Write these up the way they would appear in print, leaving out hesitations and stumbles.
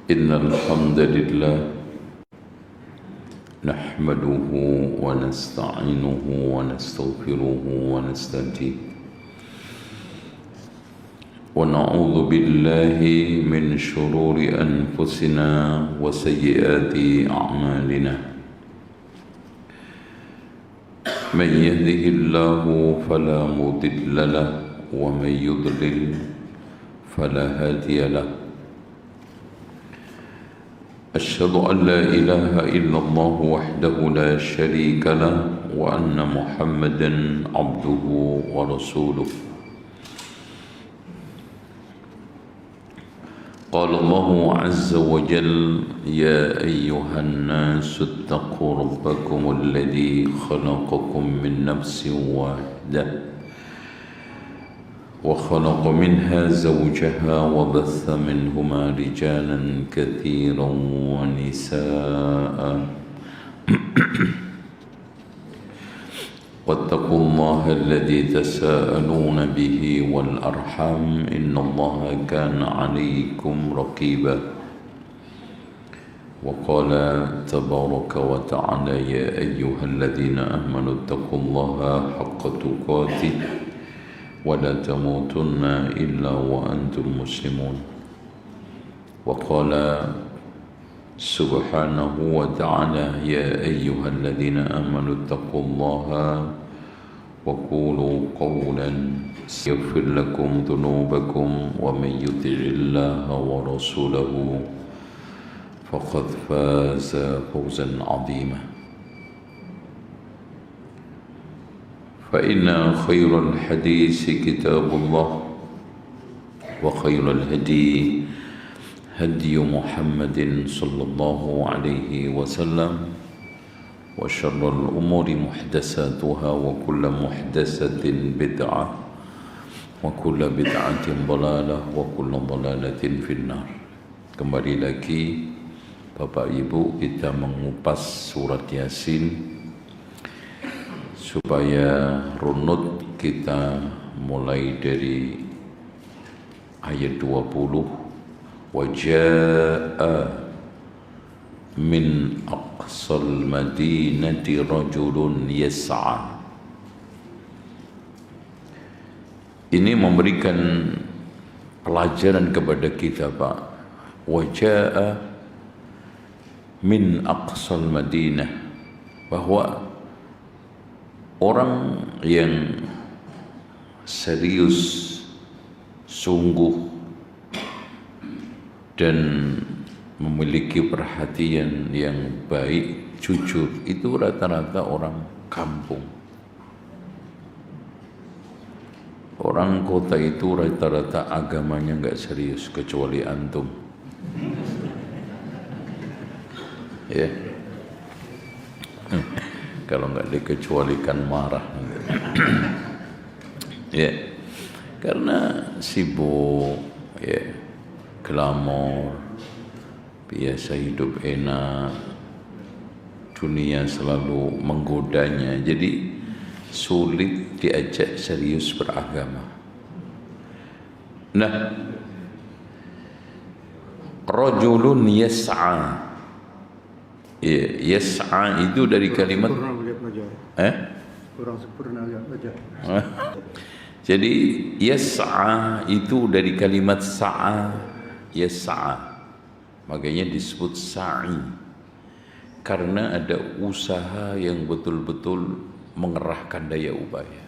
إن الحمد لله نحمده ونستعينه ونستغفره ونستهديه ونعوذ بالله من شرور أنفسنا وسيئات أعمالنا من يهده الله فلا مضل له ومن يضلل فلا هادي له أشهد أن لا إله إلا الله وحده لا شريك له وأن محمدا عبده ورسوله قال الله عز وجل يا أيها الناس اتقوا ربكم الذي خلقكم من نفس واحدة وخلق منها زوجها وبث منهما رجالا كثيرا ونساء واتقوا الله الذي تساءلون به والأرحام إن الله كان عليكم رقيبا وقال تبارك وتعالى يا أيها الذين آمنوا اتقوا الله حق تقاته ولا تموتن إلا وأنتم مسلمون وقال سبحانه وتعالى يا أيها الذين آمنوا اتقوا الله وقولوا قولا يغفر لكم ذنوبكم ومن يطع الله ورسوله فقد فاز فوزا عظيما فإن خير الحديث كتاب الله وخير الهدي هدي محمد صلى الله عليه وسلم وشر الأمور محدثاتها وكل محدثة بدعة وكل بدعة ضلالة وكل ضلالة في النار. Kembali lagi Bapak Ibu, kita mengupas surat Yasin supaya runut. Kita mulai dari ayat 20. Waja'a min aqsal madinati rajulun yas'a. Ini memberikan pelajaran kepada kita, Pak. Waja'a min aqsal madinah, bahwa orang yang serius, sungguh dan memiliki perhatian yang baik, jujur, itu rata-rata orang kampung. Orang kota itu rata-rata agamanya enggak serius, kecuali antum. Ya. Kalau enggak dikecualikan marah. Ya. Karena sibuk, ya, glamor, biasa hidup enak, dunia selalu menggodanya, jadi sulit diajak serius beragama. Nah, rajulun yas'a. Ya, yas'a itu dari kalimat kurang sempurna agak belajar. Jadi yas'a itu dari kalimat sa'a, yas'a. Makanya disebut sa'i, karena ada usaha yang betul-betul mengerahkan daya upaya.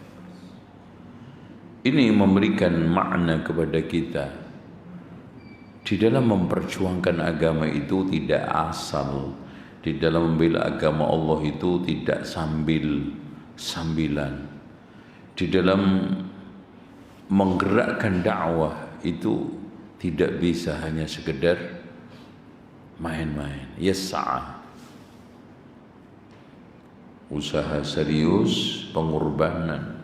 Ini memberikan makna kepada kita di dalam memperjuangkan agama itu tidak asal. Di dalam membela agama Allah itu tidak sambil-sambilan. Di dalam menggerakkan dakwah itu tidak bisa hanya sekedar main-main. Yas'a, usaha serius, pengorbanan.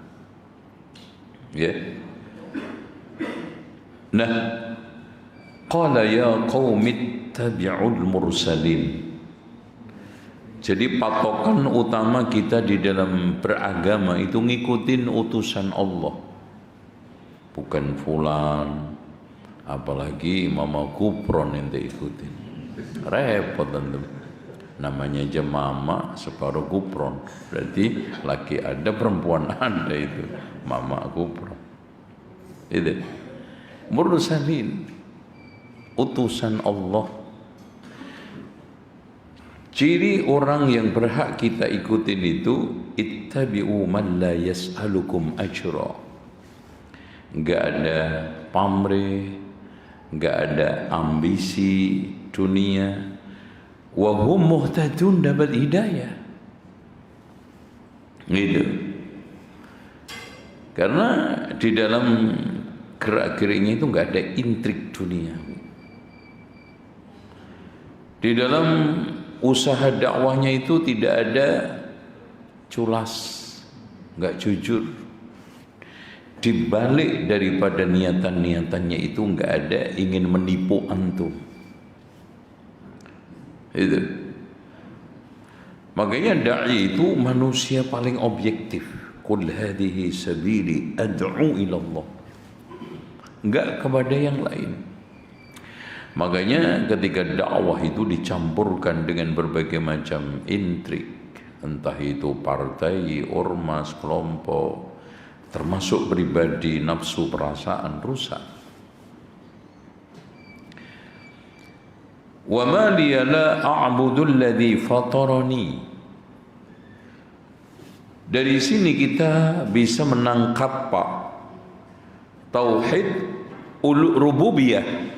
Ya. Nah, qala ya qaumi tabi'ul mursalin. Jadi patokan utama kita di dalam beragama itu ngikutin utusan Allah, bukan fulan, apalagi Mama Kupron yang ikutin. Repot tentu. Namanya aja mama separuh kupron. Berarti laki ada, perempuan ada itu. Mama kupron. Itu. Mursalin, utusan Allah. Ciri orang yang berhak kita ikutin itu ittabi'u man la yas'alukum ajra. Enggak ada pamrih, enggak ada ambisi dunia. Wa hum muhtadun, dapat hidayah. Gitu. Karena di dalam gerak-geriknya itu enggak ada intrik dunia. Di dalam usaha dakwahnya itu tidak ada culas, enggak jujur. Di balik daripada niatan-niatannya itu enggak ada ingin menipu antum. Itu. Makanya dai itu manusia paling objektif. Qul hadhihi sabili ad'u ila Allah. Enggak kepada yang lain. Makanya ketika dakwah itu dicampurkan dengan berbagai macam intrik, entah itu partai, ormas, kelompok, termasuk pribadi, nafsu, perasaan, rusak. Wa ma liya la a'budu alladhi fatarani. Dari sini kita bisa menangkap Pak tauhid rububiyah.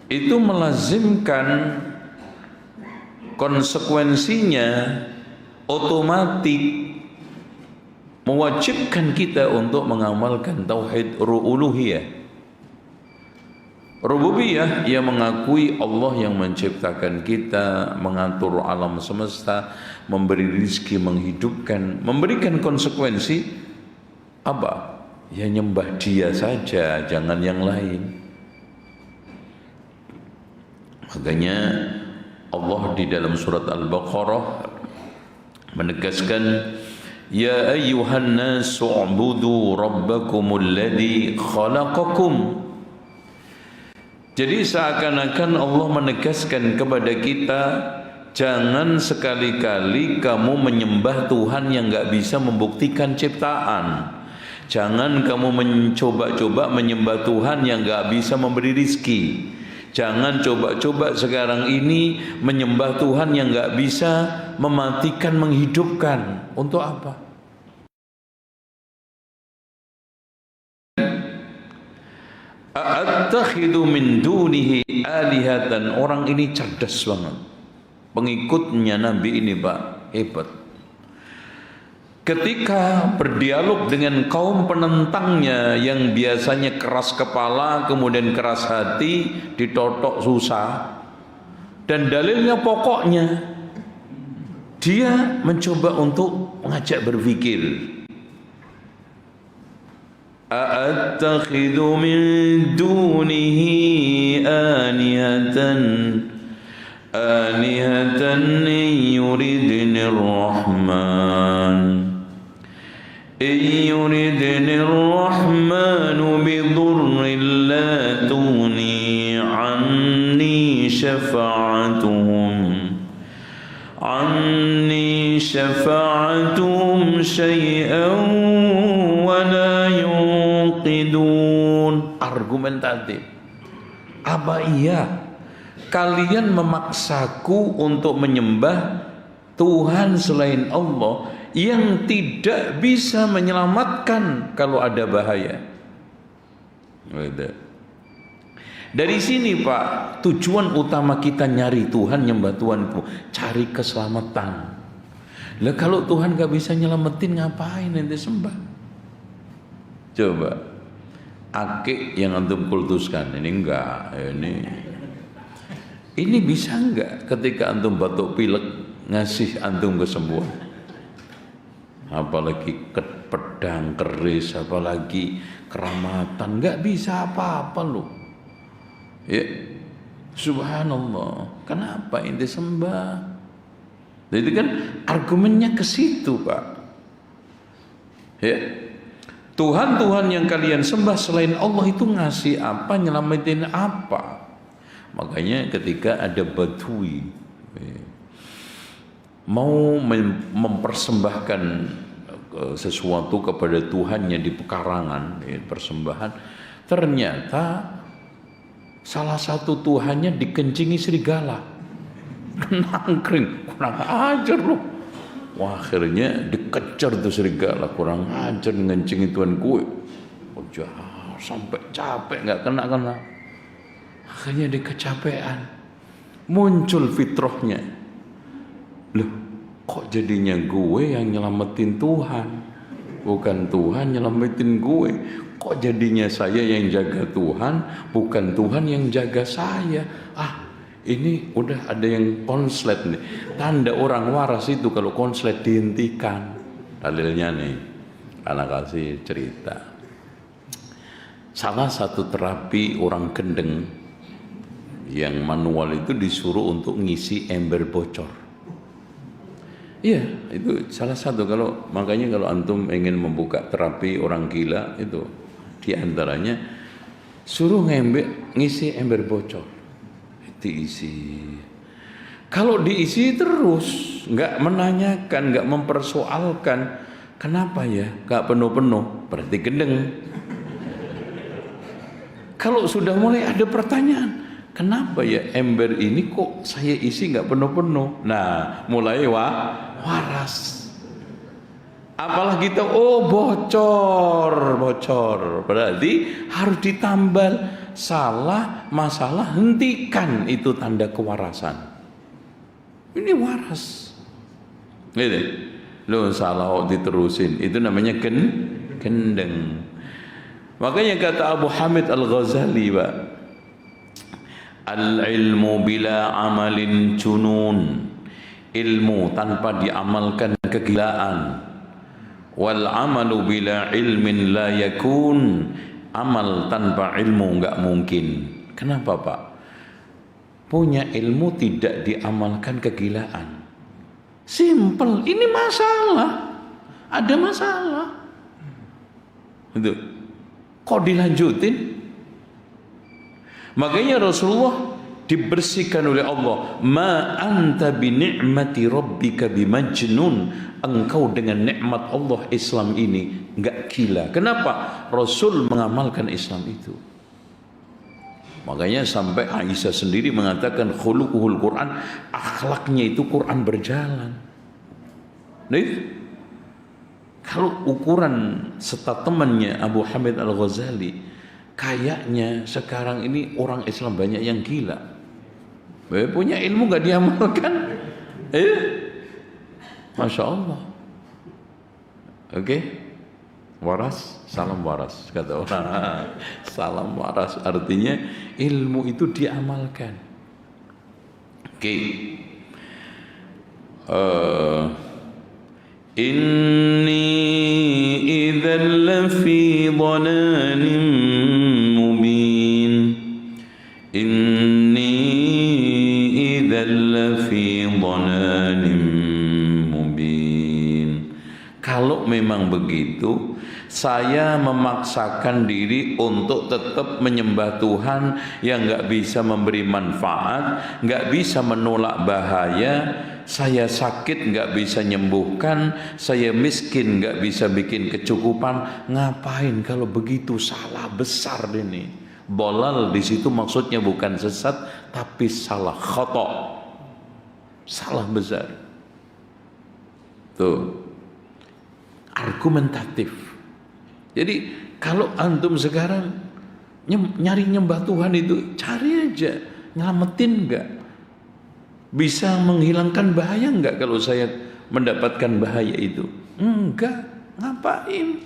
Itu melazimkan konsekuensinya otomatis mewajibkan kita untuk mengamalkan tauhid uluhiyah. Rububiyah yang mengakui Allah yang menciptakan kita, mengatur alam semesta, memberi rizki, menghidupkan, memberikan konsekuensi apa? Ya nyembah Dia saja, jangan yang lain. Makanya Allah di dalam surat Al-Baqarah menegaskan, ya ayyuhan nasu ubudu rabbakumul ladzi khalaqakum. Jadi seakan-akan Allah menegaskan kepada kita, jangan sekali-kali kamu menyembah Tuhan yang enggak bisa membuktikan ciptaan. Jangan kamu mencoba-coba menyembah Tuhan yang enggak bisa memberi rizki. Jangan coba-coba sekarang ini menyembah Tuhan yang enggak bisa mematikan, menghidupkan. Untuk apa? A'attakhidhu min dunihi alihatan. Orang ini cerdas banget. Pengikutnya Nabi ini Pak, hebat. Ketika berdialog dengan kaum penentangnya yang biasanya keras kepala, kemudian keras hati, ditotok susah, dan dalilnya pokoknya, dia mencoba untuk mengajak berpikir. A'attakhidhu min dunihi alihatan yuridnir rahman yuridnir rahmanu bidurrin la tuni anni syafa'atuhum syai'an wa la yunqidun. Argumentatif. Apa iya kalian memaksaku untuk menyembah Tuhan selain Allah yang tidak bisa menyelamatkan kalau ada bahaya? Dari sini Pak, tujuan utama kita nyari Tuhan, nyembah Tuhan itu cari keselamatan. Lah kalau Tuhan gak bisa nyelamatin, ngapain ente sembah? Coba akik yang antum kultuskan ini enggak, ini bisa enggak ketika antum batuk pilek ngasih antum kesembuhan? Apalagi pedang keris, apalagi keramatan, enggak bisa apa-apa loh. Ya, subhanallah. Kenapa ente sembah? Jadi kan argumennya ke situ, Pak. Ya. Tuhan-Tuhan yang kalian sembah selain Allah itu ngasih apa, nyelamatin apa? Makanya ketika ada Badui mau mempersembahkan sesuatu kepada Tuhannya di pekarangan, persembahan, ternyata salah satu Tuhannya dikencingi serigala, nangkring, kurang ajar loh. Wah, akhirnya dikejar tuh serigala, kurang ajar ngencingin Tuhan gue. Oh, sampai capek nggak kena. Akhirnya dia kecapean, muncul fitrahnya. Loh, kok jadinya gue yang nyelamatin Tuhan, bukan Tuhan nyelamatin gue? Kok jadinya saya yang jaga Tuhan, bukan Tuhan yang jaga saya? Ini udah ada yang konslet nih. Tanda orang waras itu kalau konslet dihentikan. Dalilnya nih, anak kasih cerita. Salah satu terapi orang gendeng yang manual itu disuruh untuk ngisi ember bocor. Iya, itu salah satu. Makanya kalau antum ingin membuka terapi orang gila itu, diantaranya suruh ngisi ember bocor. Diisi. Kalau diisi terus, nggak menanyakan, nggak mempersoalkan, kenapa ya nggak penuh-penuh, berarti gendeng. Kalau sudah mulai ada pertanyaan, kenapa ya ember ini kok saya isi nggak penuh-penuh? Nah, mulai waras. Apalah kita, bocor, berarti harus ditambal. Salah masalah, hentikan, itu tanda kewarasan. Ini waras. Gitu. Lo salah diterusin, itu namanya gendeng. Makanya kata Abu Hamid Al-Ghazali, Pak, al-ilmu bila amalin junun. Ilmu tanpa diamalkan kegilaan. Wal amalu bila ilmin la yakun. Amal tanpa ilmu enggak mungkin. Kenapa, Pak? Punya ilmu tidak diamalkan kegilaan. Simple, ini masalah. Ada masalah. Itu. Kok dilanjutin? Makanya Rasulullah dibersihkan oleh Allah. Ma anta bi ni'mati rabbika bimajnun. Engkau dengan nikmat Allah Islam ini enggak gila. Kenapa? Rasul mengamalkan Islam itu. Makanya sampai Aisyah sendiri mengatakan khuluquhul Quran, akhlaknya itu Quran berjalan. Nah, kalau ukuran statementnya Abu Hamid Al-Ghazali, kayaknya sekarang ini orang Islam banyak yang gila. Punya ilmu enggak diamalkan. Masya Allah. Oke. Waras, salam waras, kata orang. Salam waras artinya ilmu itu diamalkan. Oke. Inni idzal lafi dhalalim mubin. Inni idzal lafi dhalalim mubin. Kalau memang begitu, saya memaksakan diri untuk tetap menyembah Tuhan yang nggak bisa memberi manfaat, nggak bisa menolak bahaya. Saya sakit nggak bisa nyembuhkan, saya miskin nggak bisa bikin kecukupan. Ngapain kalau begitu? Salah besar ini. Bolal di situ maksudnya bukan sesat, tapi salah, khata', salah besar. Tuh, argumentatif. Jadi kalau antum sekarang nyari nyembah Tuhan itu, cari aja, nyelamatin enggak? Bisa menghilangkan bahaya enggak kalau saya mendapatkan bahaya itu? Enggak, ngapain?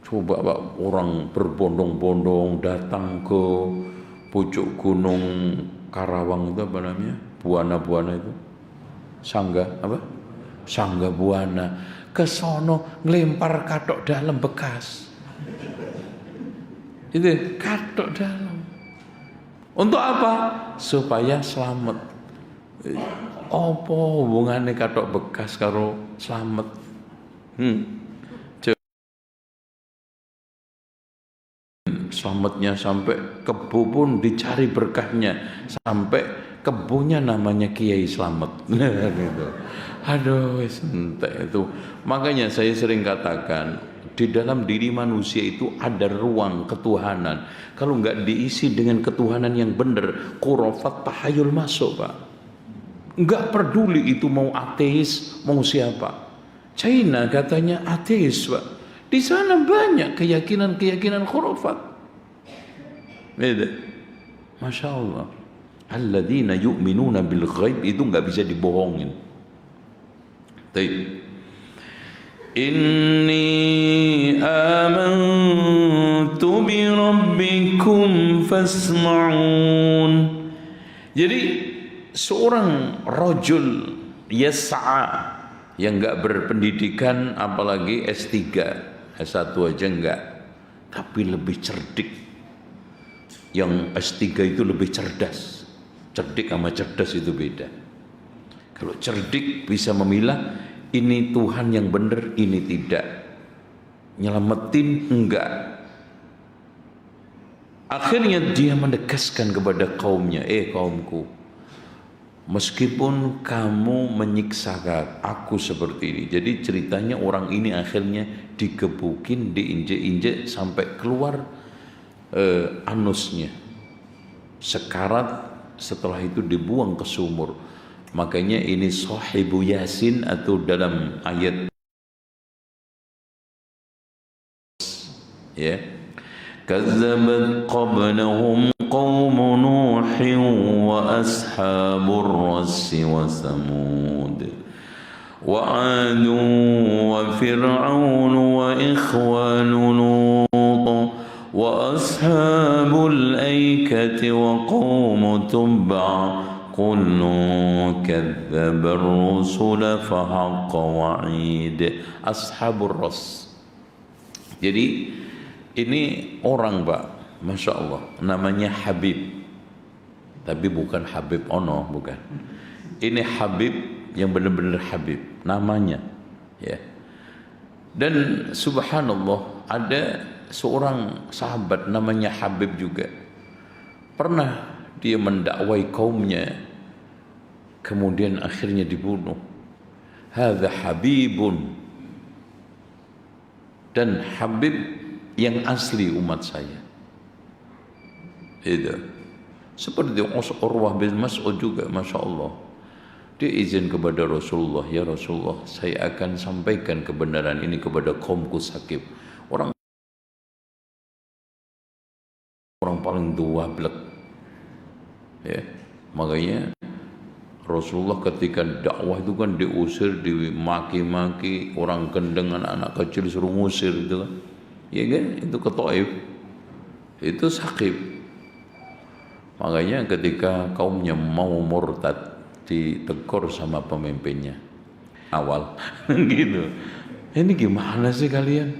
Coba Pak, orang berbondong-bondong datang ke pucuk gunung Karawang itu apa namanya? Buana-buana itu. Sangga apa? Sangga Buana. Ke sono ngelempar katok dalam bekas. Itu katok dalam. Untuk apa? Supaya selamat. Apa hubungannya katok bekas karo selamat? selamatnya sampai kebo pun dicari berkahnya, sampai kebunnya namanya Kiai Slamet. Gitu. Aduh, entek itu. Makanya saya sering katakan, di dalam diri manusia itu ada ruang ketuhanan. Kalau nggak diisi dengan ketuhanan yang benar, khurafat tahayul masuk, Pak. Nggak peduli itu mau ateis, mau siapa. China katanya ateis, Pak. Di sana banyak keyakinan-keyakinan khurafat. Beda. Masya Allah. Alladzina yu'minuna bil ghaib, itu nggak bisa dibohongin. Baik. Inni amantu bi rabbikum fasma'un. Jadi seorang rajul yas'a yang enggak berpendidikan, apalagi S3, S1 aja enggak, tapi lebih cerdik. Yang S3 itu lebih cerdas. Cerdik sama cerdas itu beda. Kalau cerdik bisa memilah, ini Tuhan yang benar, ini tidak. Nyelamatin enggak. Akhirnya dia menegaskan kepada kaumnya, kaumku, meskipun kamu menyiksa aku seperti ini. Jadi ceritanya orang ini akhirnya digebukin, diinjek-injek sampai keluar anusnya, sekarat. Setelah itu dibuang ke sumur. Makanya ini sahibu Yasin, atau dalam ayat ya, kazzabat qablahum qaum nuhin wa ashabur rass wa samud wa adu wa fir'aun wa ikhwanu lut wa ashabul aikati wa qaum tubba kullu kadzabar rusula fahaqqa wa'id. Ashabur ras. Jadi ini orang, Pak, Masya Allah, namanya Habib, tapi bukan Habib Ono, bukan. Ini Habib yang benar-benar Habib namanya, ya. Dan subhanallah, ada seorang sahabat namanya Habib juga. Pernah dia mendakwai kaumnya, kemudian akhirnya dibunuh. Hadza Habibun. Dan Habib yang asli umat saya. Itu. Seperti Urwah bin Mas'ud juga, Masya Allah. Dia izin kepada Rasulullah, ya Rasulullah, saya akan sampaikan kebenaran ini kepada kaumku Sakif. Orang paling tua blek. Ya, makanya Rasulullah ketika dakwah itu kan diusir, dimaki-maki, orang gendeng, anak kecil suruh ngusir gitu kan. Ya kan, itu ke Taif, itu Sakif. Makanya ketika kaumnya mau murtad, ditegur sama pemimpinnya awal gitu. Ini gimana sih kalian?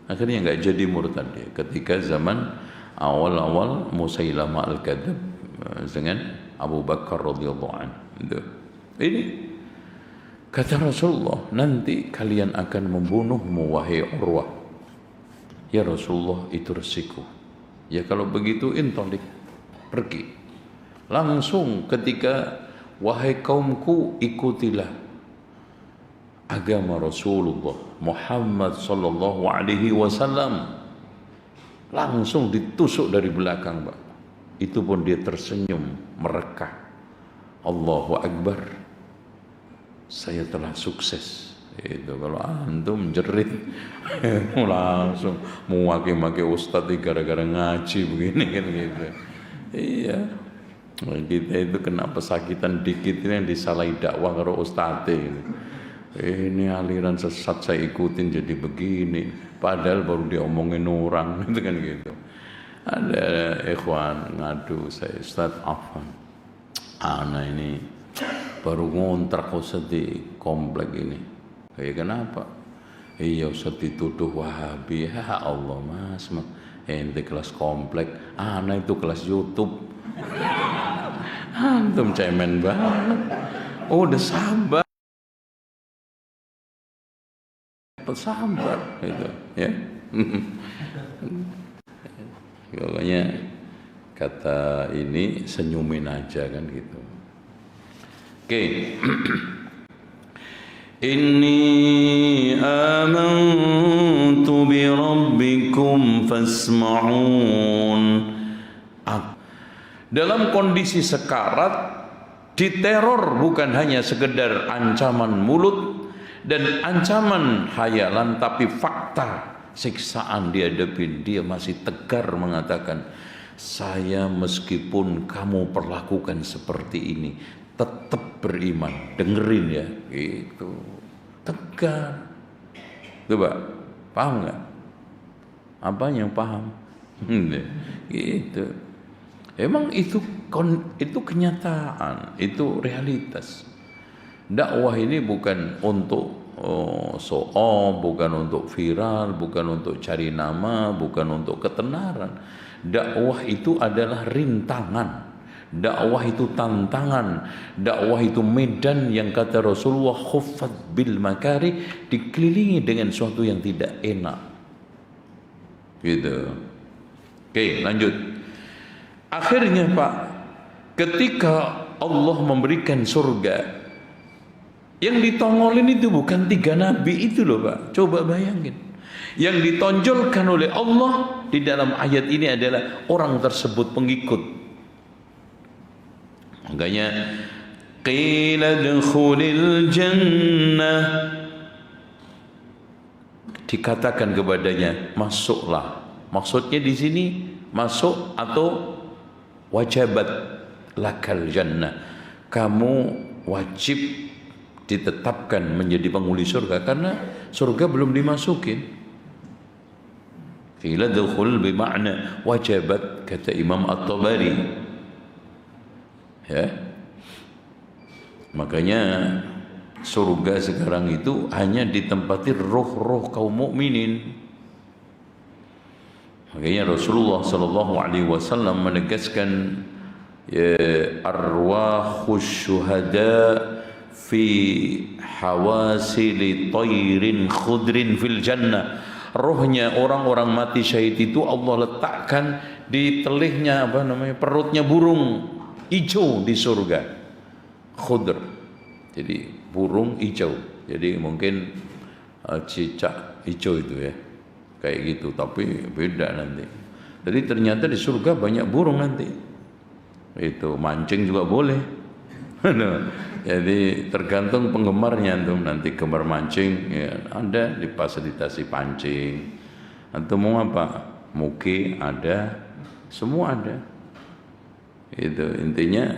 Akhirnya nggak jadi murtad dia. Ketika zaman awal-awal Musailamah al-Kadzab dengan Abu Bakar radhiyallahu anhu. Ini kata Rasulullah, nanti kalian akan membunuhmu wahai Urwah. Ya Rasulullah, itu resiko. Ya kalau begitu intolik, pergi. Langsung ketika, wahai kaumku, ikutilah agama Rasulullah Muhammad sallallahu alaihi wasallam. Langsung ditusuk dari belakang, Pak. Itu pun dia tersenyum, merekah. Allahu Akbar, saya telah sukses. Itu kalau antum jerit langsung maki-maki ustadz gara-gara ngaji begini kan gitu. Iya, kita itu kena pesakitan dikit ini yang disalahi dakwah karo ustadz gitu. Ini aliran sesat saya ikutin jadi begini, padahal baru diomongin orang itu kan gitu. Ada ikhwan ngadu, saya Ustaz Afan, ana ini baru ngontrak Ustaz di komplek ini. Kayak kenapa? Iya Ustaz dituduh Wahabi. Ya Allah mas, ente kelas komplek, ana itu kelas YouTube. Antum cemen banget. Oh, udah sabar itu ya. Pokoknya kata ini senyumin aja kan gitu. Oke. Inni amantu bi rabbikum fasma'un. Dalam kondisi sekarat, diteror bukan hanya sekedar ancaman mulut dan ancaman hayalan, tapi fakta siksaan dihadapin. Dia masih tegar mengatakan, saya meskipun kamu perlakukan seperti ini tetap beriman. Dengerin ya, gitu. Tegar. Coba, paham nggak? Apa yang paham? Gitu. Emang itu kenyataan, itu realitas. Dakwah ini bukan untuk bukan untuk viral, bukan untuk cari nama, bukan untuk ketenaran. Dakwah itu adalah rintangan. Dakwah itu tantangan. Dakwah itu medan yang kata Rasulullah, khuffat bil makari, dikelilingi dengan sesuatu yang tidak enak. Gitu. Oke, lanjut. Akhirnya Pak, ketika Allah memberikan surga, yang ditongolin itu bukan 3 nabi itu loh Pak. Coba bayangin. Yang ditonjolkan oleh Allah di dalam ayat ini adalah orang tersebut pengikut. Makanya qila dkhulil jannah, dikatakan kepadanya masuklah. Maksudnya di sini masuk atau wajabat lakal jannah, kamu wajib ditetapkan menjadi penghuni surga karena surga belum dimasukin. Qila dukhul bermakna wajabat, kata Imam At-Tabari. Ya, makanya surga sekarang itu hanya ditempati roh-roh kaum mukminin. Makanya Rasulullah sallallahu alaihi wasallam menegaskan, ya, arwahus syuhada fi hawasil tayrin khudrin fil jannah. Rohnya orang-orang mati syahid itu Allah letakkan di telihnya perutnya burung hijau di surga. Khudr. Jadi burung hijau. Jadi mungkin cicak hijau itu ya. Kayak gitu, tapi beda nanti. Jadi ternyata di surga banyak burung nanti. Itu mancing juga boleh. Jadi tergantung penggemarnya antum, nanti gemar mancing ya, ada difasilitasi pancing. Antum mau apa? Muki ada, semua ada. Itu intinya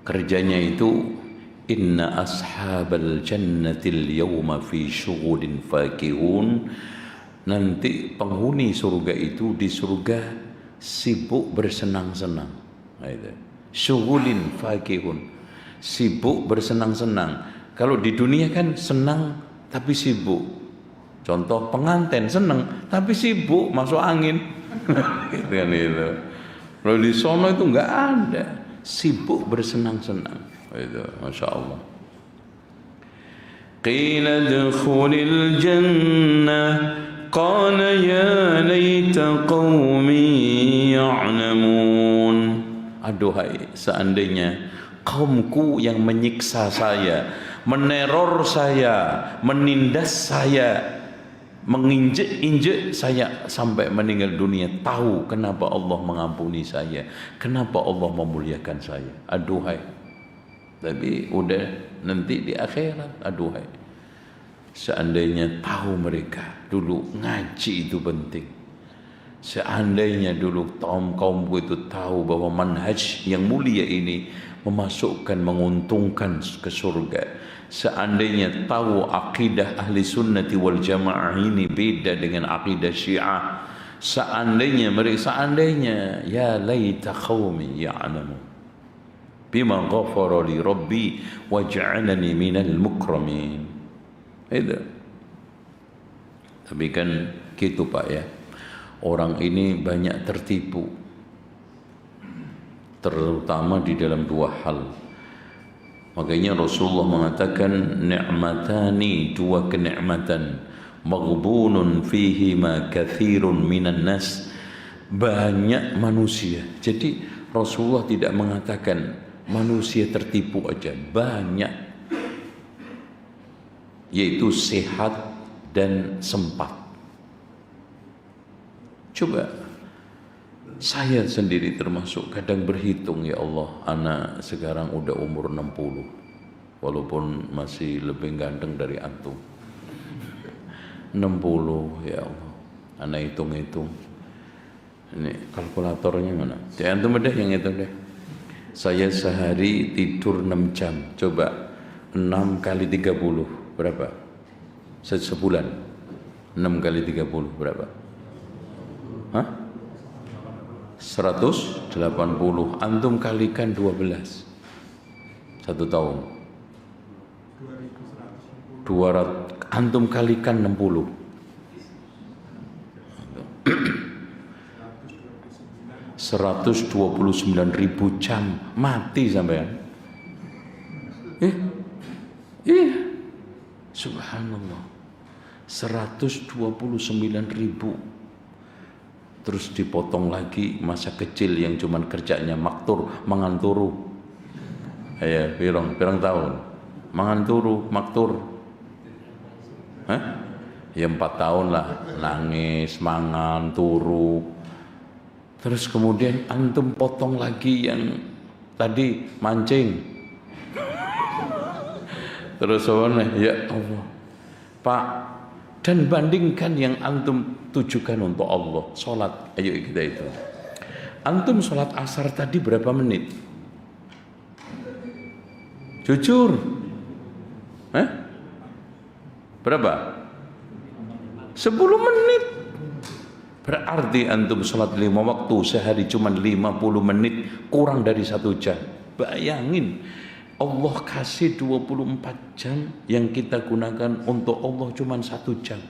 kerjanya itu inna ashabal jannatil yawma fi syughulin fakihun. Nanti penghuni surga itu di surga sibuk bersenang-senang. Syughulin fakihun, sibuk bersenang-senang. Kalau di dunia kan senang tapi sibuk. Contoh pengantin senang tapi sibuk masuk angin. Gitu kan itu. Kalau di sono itu enggak ada, sibuk bersenang-senang. Itu Masya Allah. Qila dukhulil jannah qala ya laita qaumi ya'lamun. Aduhai, seandainya kaumku yang menyiksa saya, meneror saya, menindas saya, menginjek-injek saya sampai meninggal dunia, tahu kenapa Allah mengampuni saya, kenapa Allah memuliakan saya. Aduhai. Tapi udah nanti di akhirat, aduhai. Seandainya tahu mereka dulu ngaji itu penting. Seandainya dulu kaumku itu tahu bahwa manhaj yang mulia ini memasukkan, menguntungkan ke surga. Seandainya tahu akidah ahli sunnati wal jamaah ini beda dengan akidah syiah. Seandainya ya laita qaumi ya'lamu bima ghafara li rabbi waj'alani minal mukramin. Itu. Tapi kan gitu Pak ya. Orang ini banyak tertipu, terutama di dalam 2 hal. Makanya Rasulullah mengatakan ni'matani, 2 kenikmatan, maghbunun fihi ma kathirun minan nas. banyak manusia. Jadi Rasulullah tidak mengatakan manusia tertipu aja, banyak, yaitu sehat dan sempat. Coba saya sendiri termasuk kadang berhitung, ya Allah, anak sekarang udah umur 60, walaupun masih lebih ganteng dari antum. 60, ya Allah, anak hitung-hitung. Ini kalkulatornya mana? Jangan antum deh yang itu deh. Saya sehari tidur 6 jam. Coba 6 kali 30 berapa? Sebulan 6 kali 30 berapa? Hah? 180. Antum kalikan 12 1 tahun 200. Antum kalikan 60 129.000 jam. Mati sampean. Subhanallah. 129.000. Terus dipotong lagi masa kecil yang cuman kerjanya maktur, manganturu. Ya, pirang tahun. Manganturu, maktur. Hah? Ya 4 tahun lah, nangis, mangan, turu. Terus kemudian antum potong lagi yang tadi mancing. Terus ya Allah, Pak, dan bandingkan yang antum tujukan untuk Allah, sholat. Ayo kita itu. Antum sholat asar tadi berapa menit? Jujur. Berapa? 10 menit. Berarti antum sholat 5 waktu sehari cuma 50 menit, kurang dari 1 jam. Bayangin, Allah kasih 24 jam, yang kita gunakan untuk Allah cuma 1 jam.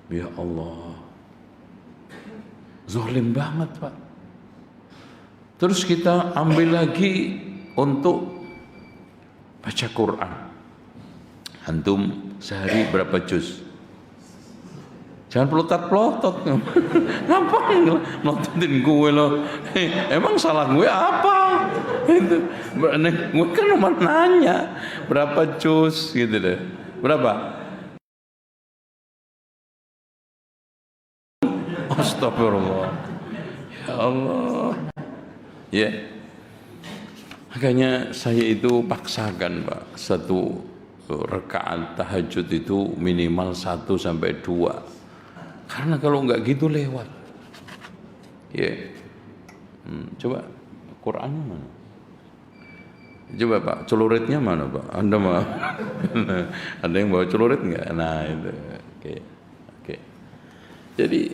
Ya Allah, zalim banget Pak. Terus kita ambil lagi untuk baca Quran. Antum sehari berapa juz? Jangan pelotot-pelotot. Ngapain melototin gue lo? Emang salah gue apa? Itu. Gue kan cuma nanya berapa juz gitu deh. Berapa? Astagfirullah. Ya Allah. Ya. Makanya saya itu paksakan Pak, 1 rakaat tahajud itu minimal 1 sampai 2. Karena kalau enggak gitu lewat. Ya. Coba Qurannya mana? Coba Pak, celuritnya mana Pak? Anda mau? Ada yang bawa celurit enggak? Nah itu. Oke. Jadi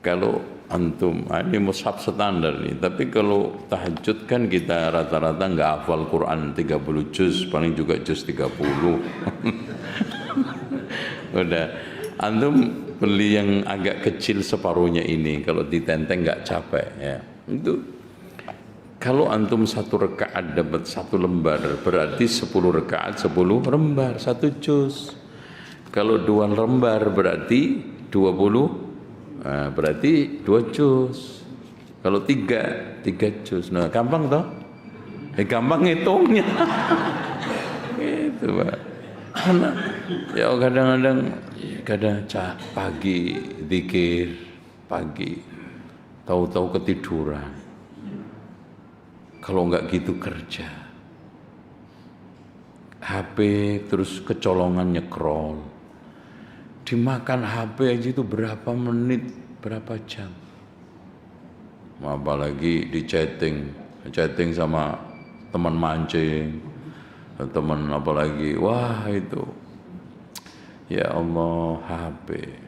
kalau antum, ini mushaf standar nih, tapi kalau tahajud kan kita rata-rata enggak hafal Quran 30 juz, paling juga juz 30. Udah. Antum beli yang agak kecil separuhnya ini, kalau ditenteng nggak capek ya. Itu kalau antum 1 rakaat dapat 1 lembar, berarti 10 rakaat 10 lembar 1 juz. Kalau 2 lembar berarti 20, berarti 2 juz. Kalau 3 juz. Nah gampang toh? Gampang ngitungnya. Gitu Pak. Karena ya kadang pagi zikir, pagi tahu-tahu ketiduran. Kalau enggak gitu kerja, HP terus kecolongan nyekrol, dimakan HP aja itu berapa menit, berapa jam. Apalagi di chatting sama teman mancing, teman apalagi, wah itu. Ya Allah, HP.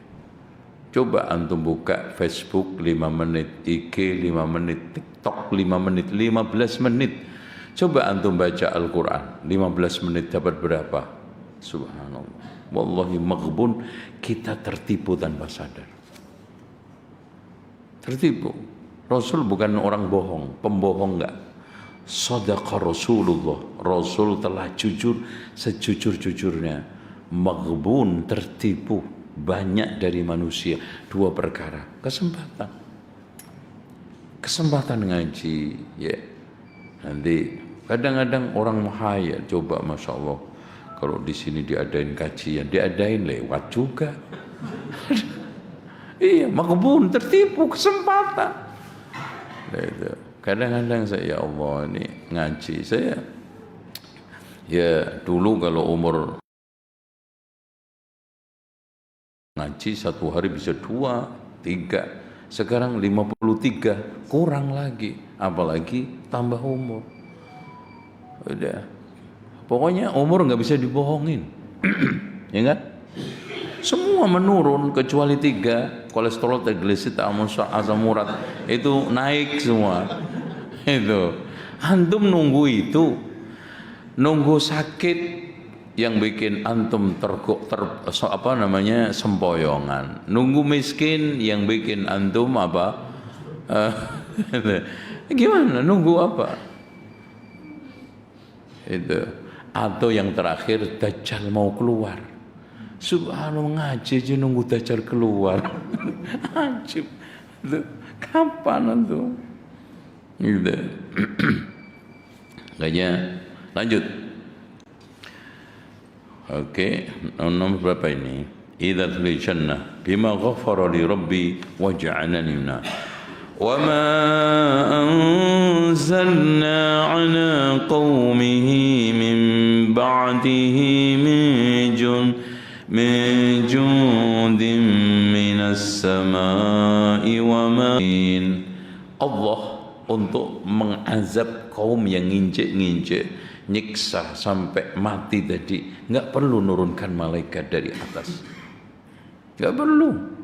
Coba antum buka Facebook 5 menit, IG 5 menit, TikTok 5 menit, 15 menit. Coba antum baca Al-Quran 15 menit dapat berapa? Subhanallah. Wallahi maghbun, kita tertipu tanpa sadar. Tertipu. Rasul bukan orang bohong, pembohong enggak. Shadaqa Rasulullah. Rasul telah jujur sejujur-jujurnya. Maghbun, tertipu, banyak dari manusia dua perkara. Kesempatan ngaji, ya. Nanti kadang-kadang orang menghayal, coba masya Allah, kalau di sini diadain kajian, diadain lewat juga. Iya, makbun, tertipu kesempatan. Itu. Kadang-kadang saya, ya Allah, ini ngaji saya. Ya dulu kalau umur ngaji satu hari bisa 2, 3. Sekarang 53, kurang lagi. Apalagi tambah umur. Udah. Pokoknya umur nggak bisa dibohongin. Ya kan? Semua menurun kecuali 3, kolesterol, trigliserid, asam urat itu naik semua. Itu antum nunggu itu, nunggu sakit yang bikin antum sempoyongan, nunggu miskin yang bikin antum gimana, nunggu apa itu, atau yang terakhir Dajjal mau keluar. Subhanallah, ngaji aja nunggu Dajjal keluar. Ajib. Kapan itu? Gitu. Kayaknya lanjut. Oke, nomor berapa ini? Idza fil jannah bima ghafara li rabbi waj'alani minan. Wa ma anzalna 'ala qaumihi min ba'dihi min jundin minas sama'i wa ma'in. Allah untuk mengazab kaum yang nginjek-nginjek, nyiksa sampai mati tadi, nggak perlu nurunkan malaikat dari atas, nggak perlu.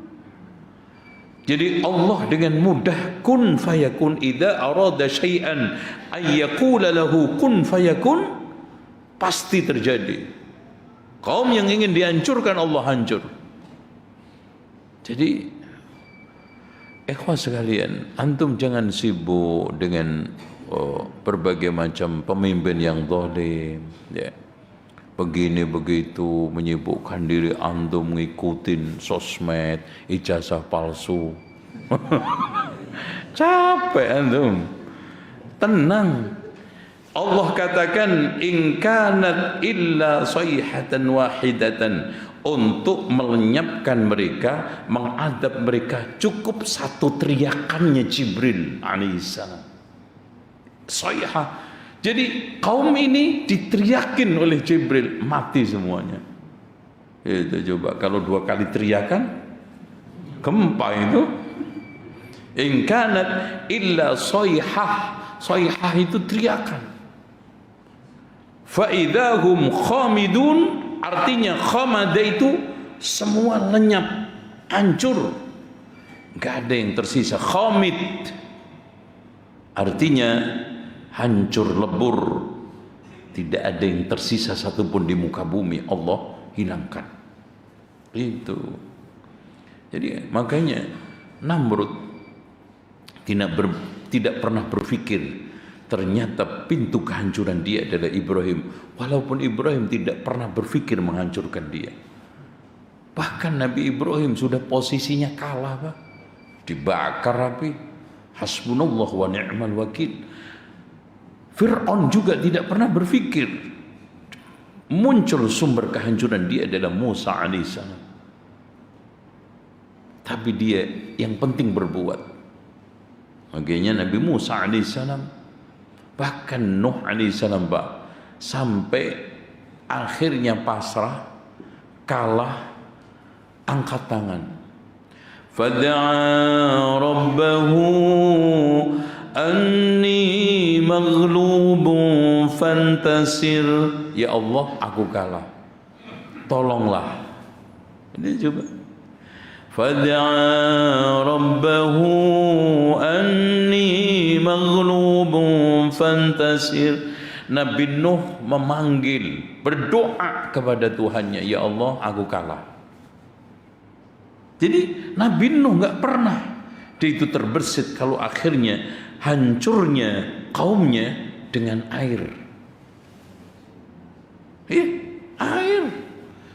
Jadi Allah dengan mudah kun fayakun, idza arada syai'an ayyaqula lahu kun fayakun, pasti terjadi. Kaum yang ingin dihancurkan Allah hancur. Jadi ikhwah sekalian, antum jangan sibuk dengan berbagai macam pemimpin yang zalim, ya. Begini begitu, menyibukkan diri antum ngikutin sosmed, ijazah palsu. Capek antum. Tenang. Allah katakan in kanat illa sayhatan wahidatan, untuk melenyapkan mereka, mengadab mereka cukup satu teriakannya Jibril alaihissalam. Sayhah. Jadi kaum ini diteriakin oleh Jibril, mati semuanya. Itu coba kalau 2 kali teriakan, gempa itu. In kanat illa sayhah. Sayhah itu teriakan. Fa idahum khamidun, artinya khamada itu semua lenyap, hancur, gak ada yang tersisa. Khamid artinya hancur lebur, tidak ada yang tersisa satupun di muka bumi, Allah hilangkan. Itu. Jadi makanya Namrud tidak pernah berpikir ternyata pintu kehancuran dia adalah Ibrahim, walaupun Ibrahim tidak pernah berpikir menghancurkan dia. Bahkan Nabi Ibrahim sudah posisinya kalah, Pak. Dibakar api. Hasbunallah wa ni'mal wakil. Fir'aun juga tidak pernah berpikir muncul sumber kehancuran dia adalah Musa alaihissalam. Tapi dia yang penting berbuat. Makanya Nabi Musa alaihissalam, bahkan Nuh alaihissalam, Pak, sampai akhirnya pasrah, kalah, angkat tangan. Fada'a rabbahu anni maghlubun fantasir. Ya Allah, aku kalah, tolonglah. Ini coba. Fada'a rabbahu anni maghlubun fantasir. Nabi Nuh memanggil, berdoa kepada Tuhannya, ya Allah, aku kalah. Jadi Nabi Nuh nggak pernah dia itu terbersit kalau akhirnya hancurnya kaumnya dengan air. Air.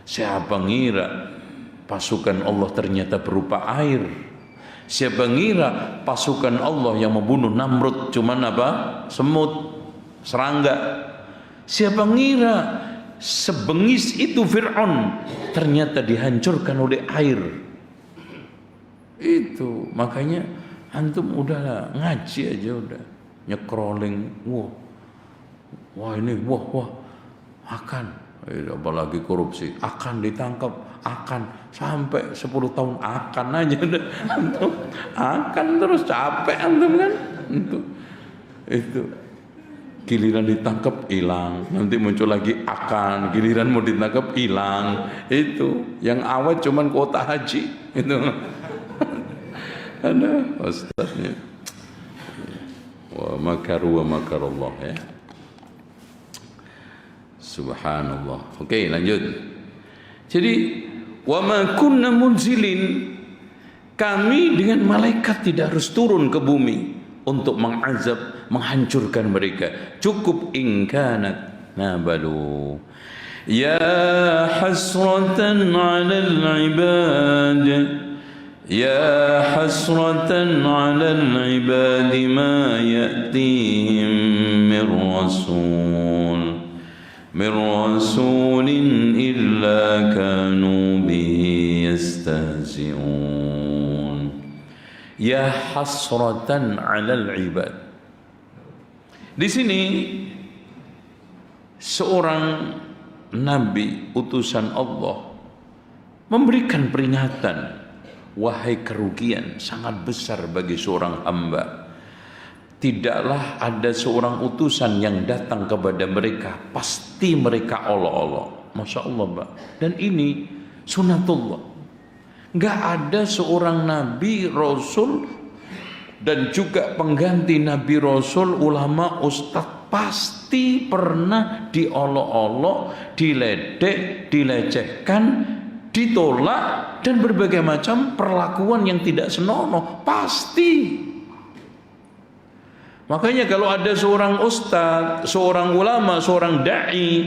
Siapa ngira pasukan Allah ternyata berupa air. Siapa ngira pasukan Allah yang membunuh Namrud cuman apa? Semut, serangga. Siapa ngira sebengis itu Fir'aun ternyata dihancurkan oleh air. Itu makanya antum udahlah ngaji aja udah, nyecrolling, wah ini wah akan, apalagi korupsi akan ditangkap, akan sampai 10 tahun akan aja udah, antum akan terus capek antum kan, itu giliran ditangkap hilang, nanti muncul lagi akan, giliran mau ditangkap hilang. Itu yang awet cuman kuota haji itu. Ada ustadznya. Wa makaru wa makarallah ya. Subhanallah. Oke, lanjut. Jadi wa ma kunna munzilin, kami dengan malaikat tidak harus turun ke bumi untuk mengazab, menghancurkan mereka. Cukup ingkanat nabalu. Ya hasratan 'alal ibad, ya hasratan 'alal ibad ma ya'tihim min rasulin illa kanu bihi yastahzi'un. Ya hasratan 'alal ibad. Di sini seorang nabi utusan Allah memberikan peringatan, wahai kerugian sangat besar bagi seorang hamba. Tidaklah ada seorang utusan yang datang kepada mereka pasti mereka olok-olok. Masya Allah, Mbak. Dan ini sunatullah. Nggak ada seorang nabi, rasul, dan juga pengganti nabi, rasul, ulama, ustadz pasti pernah diolok-olok, diledek, dilecehkan, ditolak, dan berbagai macam perlakuan yang tidak senonoh. Pasti. Makanya kalau ada seorang ustadz, seorang ulama, seorang da'i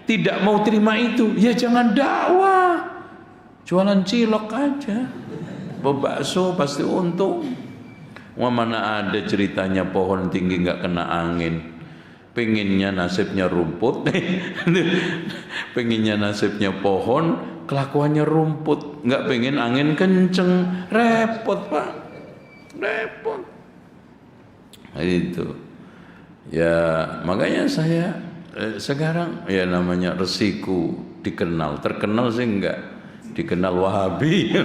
tidak mau terima itu, ya jangan dakwah. Jualan cilok aja, bakso pasti untung. Wah, mana ada ceritanya pohon tinggi nggak kena angin. Pengennya nasibnya rumput, pengennya nasibnya pohon, kelakuannya rumput. Nggak pengen angin kenceng, repot Pak, repot. Nah, itu ya makanya saya sekarang ya namanya resiko dikenal, terkenal sih enggak, dikenal Wahabi.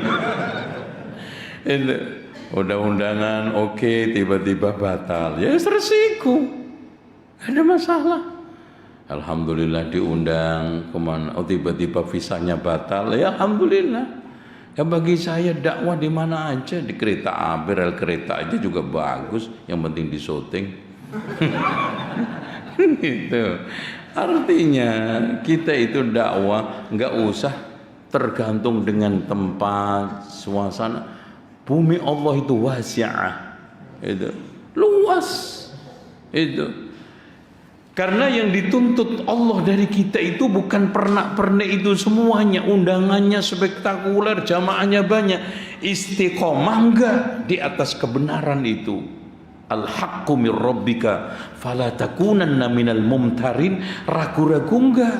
Itu udah undangan oke, tiba-tiba batal, ya resiko, ada masalah. Alhamdulillah diundang kemana, tiba-tiba visanya batal, ya alhamdulillah. Ya bagi saya dakwah di mana aja, di kereta api, rel kereta aja juga bagus, yang penting di syuting. Gitu. Artinya kita itu dakwah nggak usah tergantung dengan tempat, suasana. Bumi Allah itu wasi'ah, itu luas, itu. Karena yang dituntut Allah dari kita itu bukan pernak-pernik itu semuanya, undangannya spektakuler, jamaahnya banyak, istiqomah enggak di atas kebenaran itu. Al-haqqu mir rabbika fala takunanna minal mumtarin, ragu-ragu enggak.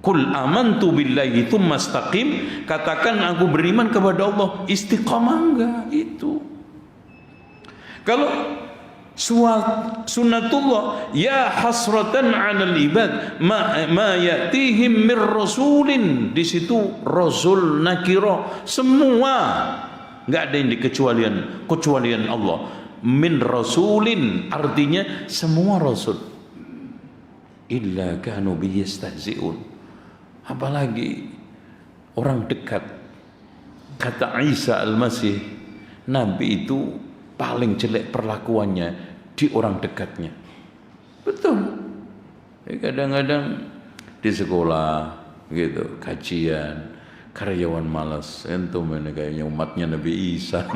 Qul amantu billahi tsumma istaqim, katakan aku beriman kepada Allah, istiqomah enggak itu. Kalau sunnatullah, ya hasratan 'alal ibad ma ya'tihim mir rasulin, di situ rasul nakira, semua, enggak ada yang kecualian Allah. Min rasulin artinya semua rasul, illa kanu bihi yastahzi'un, apalagi orang dekat. Kata Isa al-Masih, nabi itu paling jelek perlakuannya di orang dekatnya. Betul. Kadang-kadang di sekolah gitu, kajian, karyawan malas, entum ini kayaknya umatnya Nabi Isa.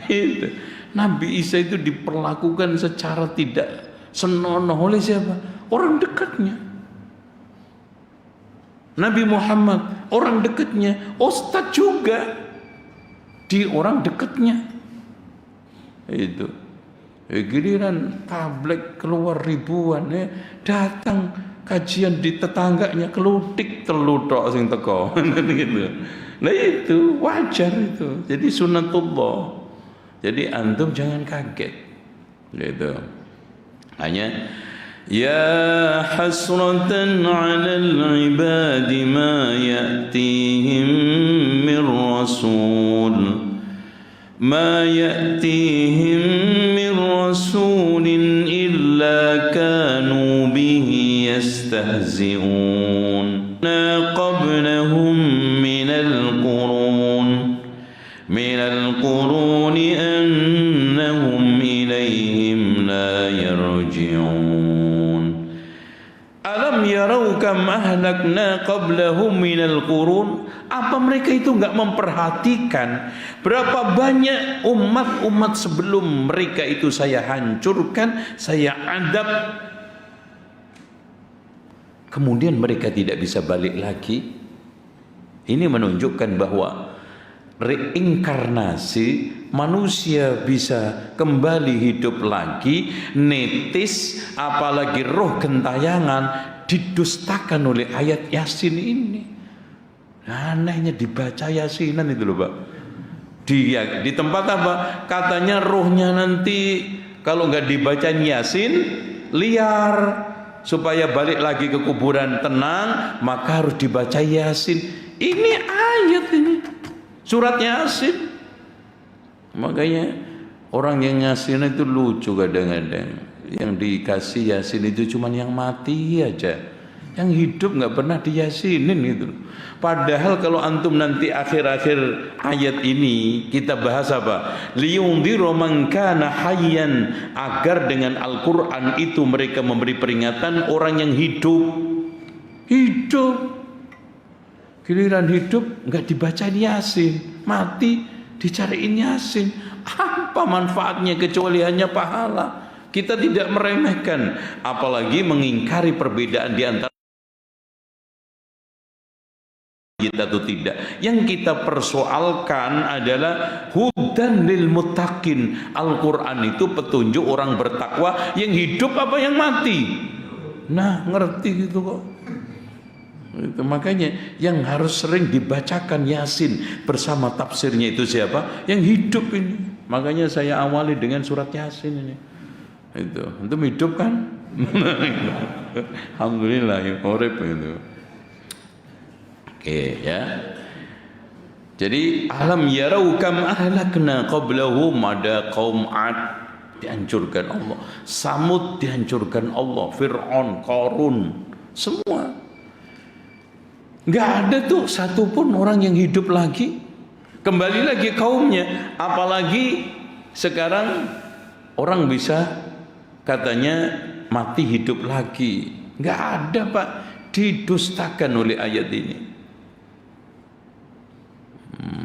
Gitu. Nabi Isa itu diperlakukan secara tidak senonoh oleh siapa? Orang dekatnya. Nabi Muhammad orang dekatnya, ustadz juga di orang dekatnya. Itu giliran tabligh keluar ribuan, datang kajian di tetangganya kelutik telutok sing teko. Gitu. Nah itu wajar itu. Jadi sunatullah. Jadi antum jangan kaget. Gitu. Hanya ya hasratan 'alal 'ibadi ma ya'tihim min rasul ma ya'tihim min rasulin illa kanu bihi yastahzi'un qablahum min al-qurun annahum ilayhim la yarji'un. Alam yarau kam ahlakna qablahum minal qurun. Apa mereka itu enggak memperhatikan berapa banyak umat-umat sebelum mereka itu saya hancurkan, saya adab, kemudian mereka tidak bisa balik lagi. Ini menunjukkan bahwa reinkarnasi, manusia bisa kembali hidup lagi, netis, apalagi roh gentayangan didustakan oleh ayat Yasin ini. Anehnya dibaca Yasinan itu loh Pak. Di tempat apa? Katanya rohnya nanti kalau nggak dibacain Yasin liar, supaya balik lagi ke kuburan tenang, maka harus dibaca Yasin. Ini ayat ini. Surat Yasin. Makanya orang yang Yasin itu lucu kadang-kadang. Yang dikasih Yasin itu cuma yang mati aja. Yang hidup nggak pernah diyasinin gitu. Padahal kalau antum nanti akhir-akhir ayat ini kita bahas apa? Liyundhiru man kana hayyan, agar dengan Al-Qur'an itu mereka memberi peringatan orang yang hidup. Hidup. Giliran hidup nggak dibacain Yasin, mati dicariin Yasin. Apa manfaatnya kecuali hanya pahala? Kita tidak meremehkan, apalagi mengingkari perbedaan di antara kita atau tidak. Yang kita persoalkan adalah hudan lil muttaqin. Al-Qur'an itu petunjuk orang bertakwa yang hidup apa yang mati. Nah, ngerti gitu kok. Itu makanya yang harus sering dibacakan Yasin bersama tafsirnya itu siapa? Yang hidup ini. Makanya saya awali dengan surat Yasin ini. Itu, antum hidup kan? Alhamdulillah ya, urip itu. Oke ya. Jadi alam yarau kam ahlakna qablahum, ada kaum Ad dihancurkan Allah, Samud dihancurkan Allah, Fir'aun, Qarun, semua. Enggak ada tuh satupun orang yang hidup lagi. Kembali lagi kaumnya. Apalagi sekarang orang bisa katanya mati hidup lagi. Enggak ada Pak. Didustakan oleh ayat ini.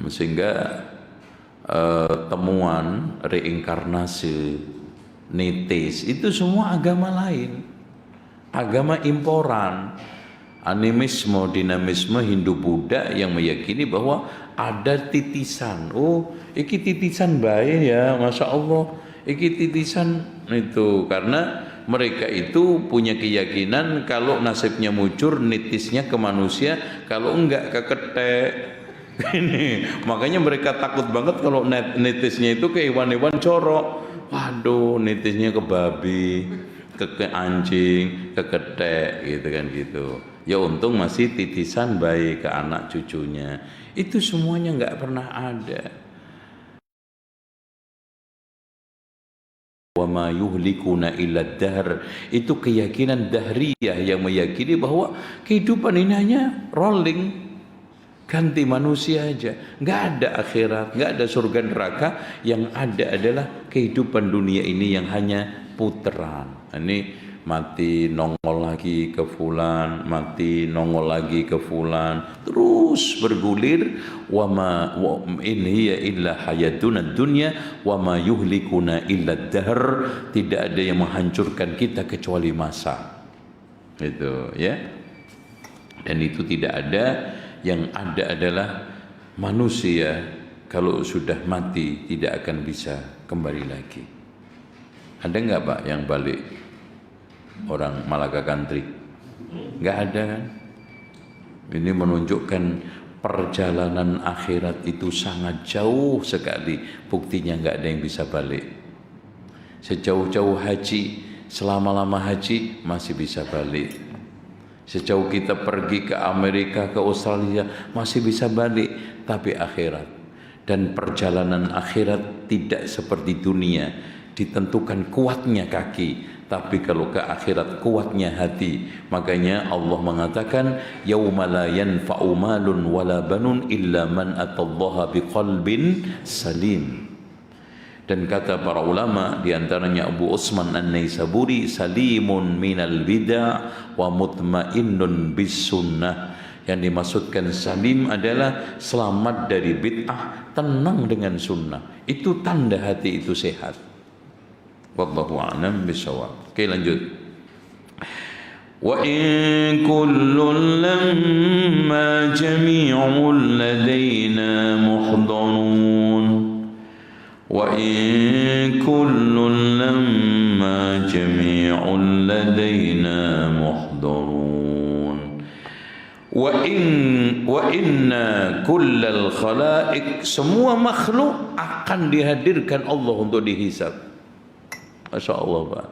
Sehingga temuan reinkarnasi, netis itu semua agama lain. Agama imporan. Animisme, dinamisme Hindu-Buddha yang meyakini bahwa ada titisan. Oh, iki titisan baik ya, Masya Allah. Iki titisan itu karena mereka itu punya keyakinan kalau nasibnya mujur, nitisnya ke manusia, kalau enggak ke ketek. Ini makanya mereka takut banget kalau nitisnya itu ke hewan-hewan corok. Waduh, nitisnya ke babi, ke anjing, ke ketek gitu kan gitu. Ya untung masih titisan baik ke anak cucunya. Itu semuanya nggak pernah ada. Wa ma yuhlikuna illa dahr. Itu keyakinan dahriyah yang meyakini bahwa kehidupan ini hanya rolling, ganti manusia aja. Nggak ada akhirat, nggak ada surga neraka. Yang ada adalah kehidupan dunia ini yang hanya putaran. Ini mati nongol lagi ke fulan, mati nongol lagi ke fulan, terus bergulir. Wa ma in hiya illa hayatuna dunya wa ma yuhlikuna illa dahr. Tidak ada yang menghancurkan kita kecuali masa. Itu ya. Dan itu tidak ada yang ada adalah manusia kalau sudah mati tidak akan bisa kembali lagi. Ada nggak Pak yang balik orang Malaka Country? Nggak ada kan? Ini menunjukkan perjalanan akhirat itu sangat jauh sekali. Buktinya nggak ada yang bisa balik. Sejauh-jauh haji, selama-lama haji masih bisa balik. Sejauh kita pergi ke Amerika, ke Australia masih bisa balik. Tapi akhirat dan perjalanan akhirat tidak seperti dunia, ditentukan kuatnya kaki. Tapi kalau ke akhirat kuatnya hati. Makanya Allah mengatakan yauma la yanfa'u malun wala banun illa man atallaha biqalbin salim. Dan kata para ulama di antaranya Abu Utsman An-Naisaburi, salimun minal bid'ah wa mutmainnun bis sunnah. Yang dimaksudkan salim adalah selamat dari bid'ah, tenang dengan sunnah. Itu tanda hati itu sehat. Wallahu a'lam bishawab. Oke, lanjut. Wa in kullun lamma jami'un ladaina muhdarun. Wa in kullun lamma jami'un ladaina muhdarun. Wa inna kullal khalaiq, semua makhluk akan dihadirkan Allah untuk dihisab. Masya Allah Pak.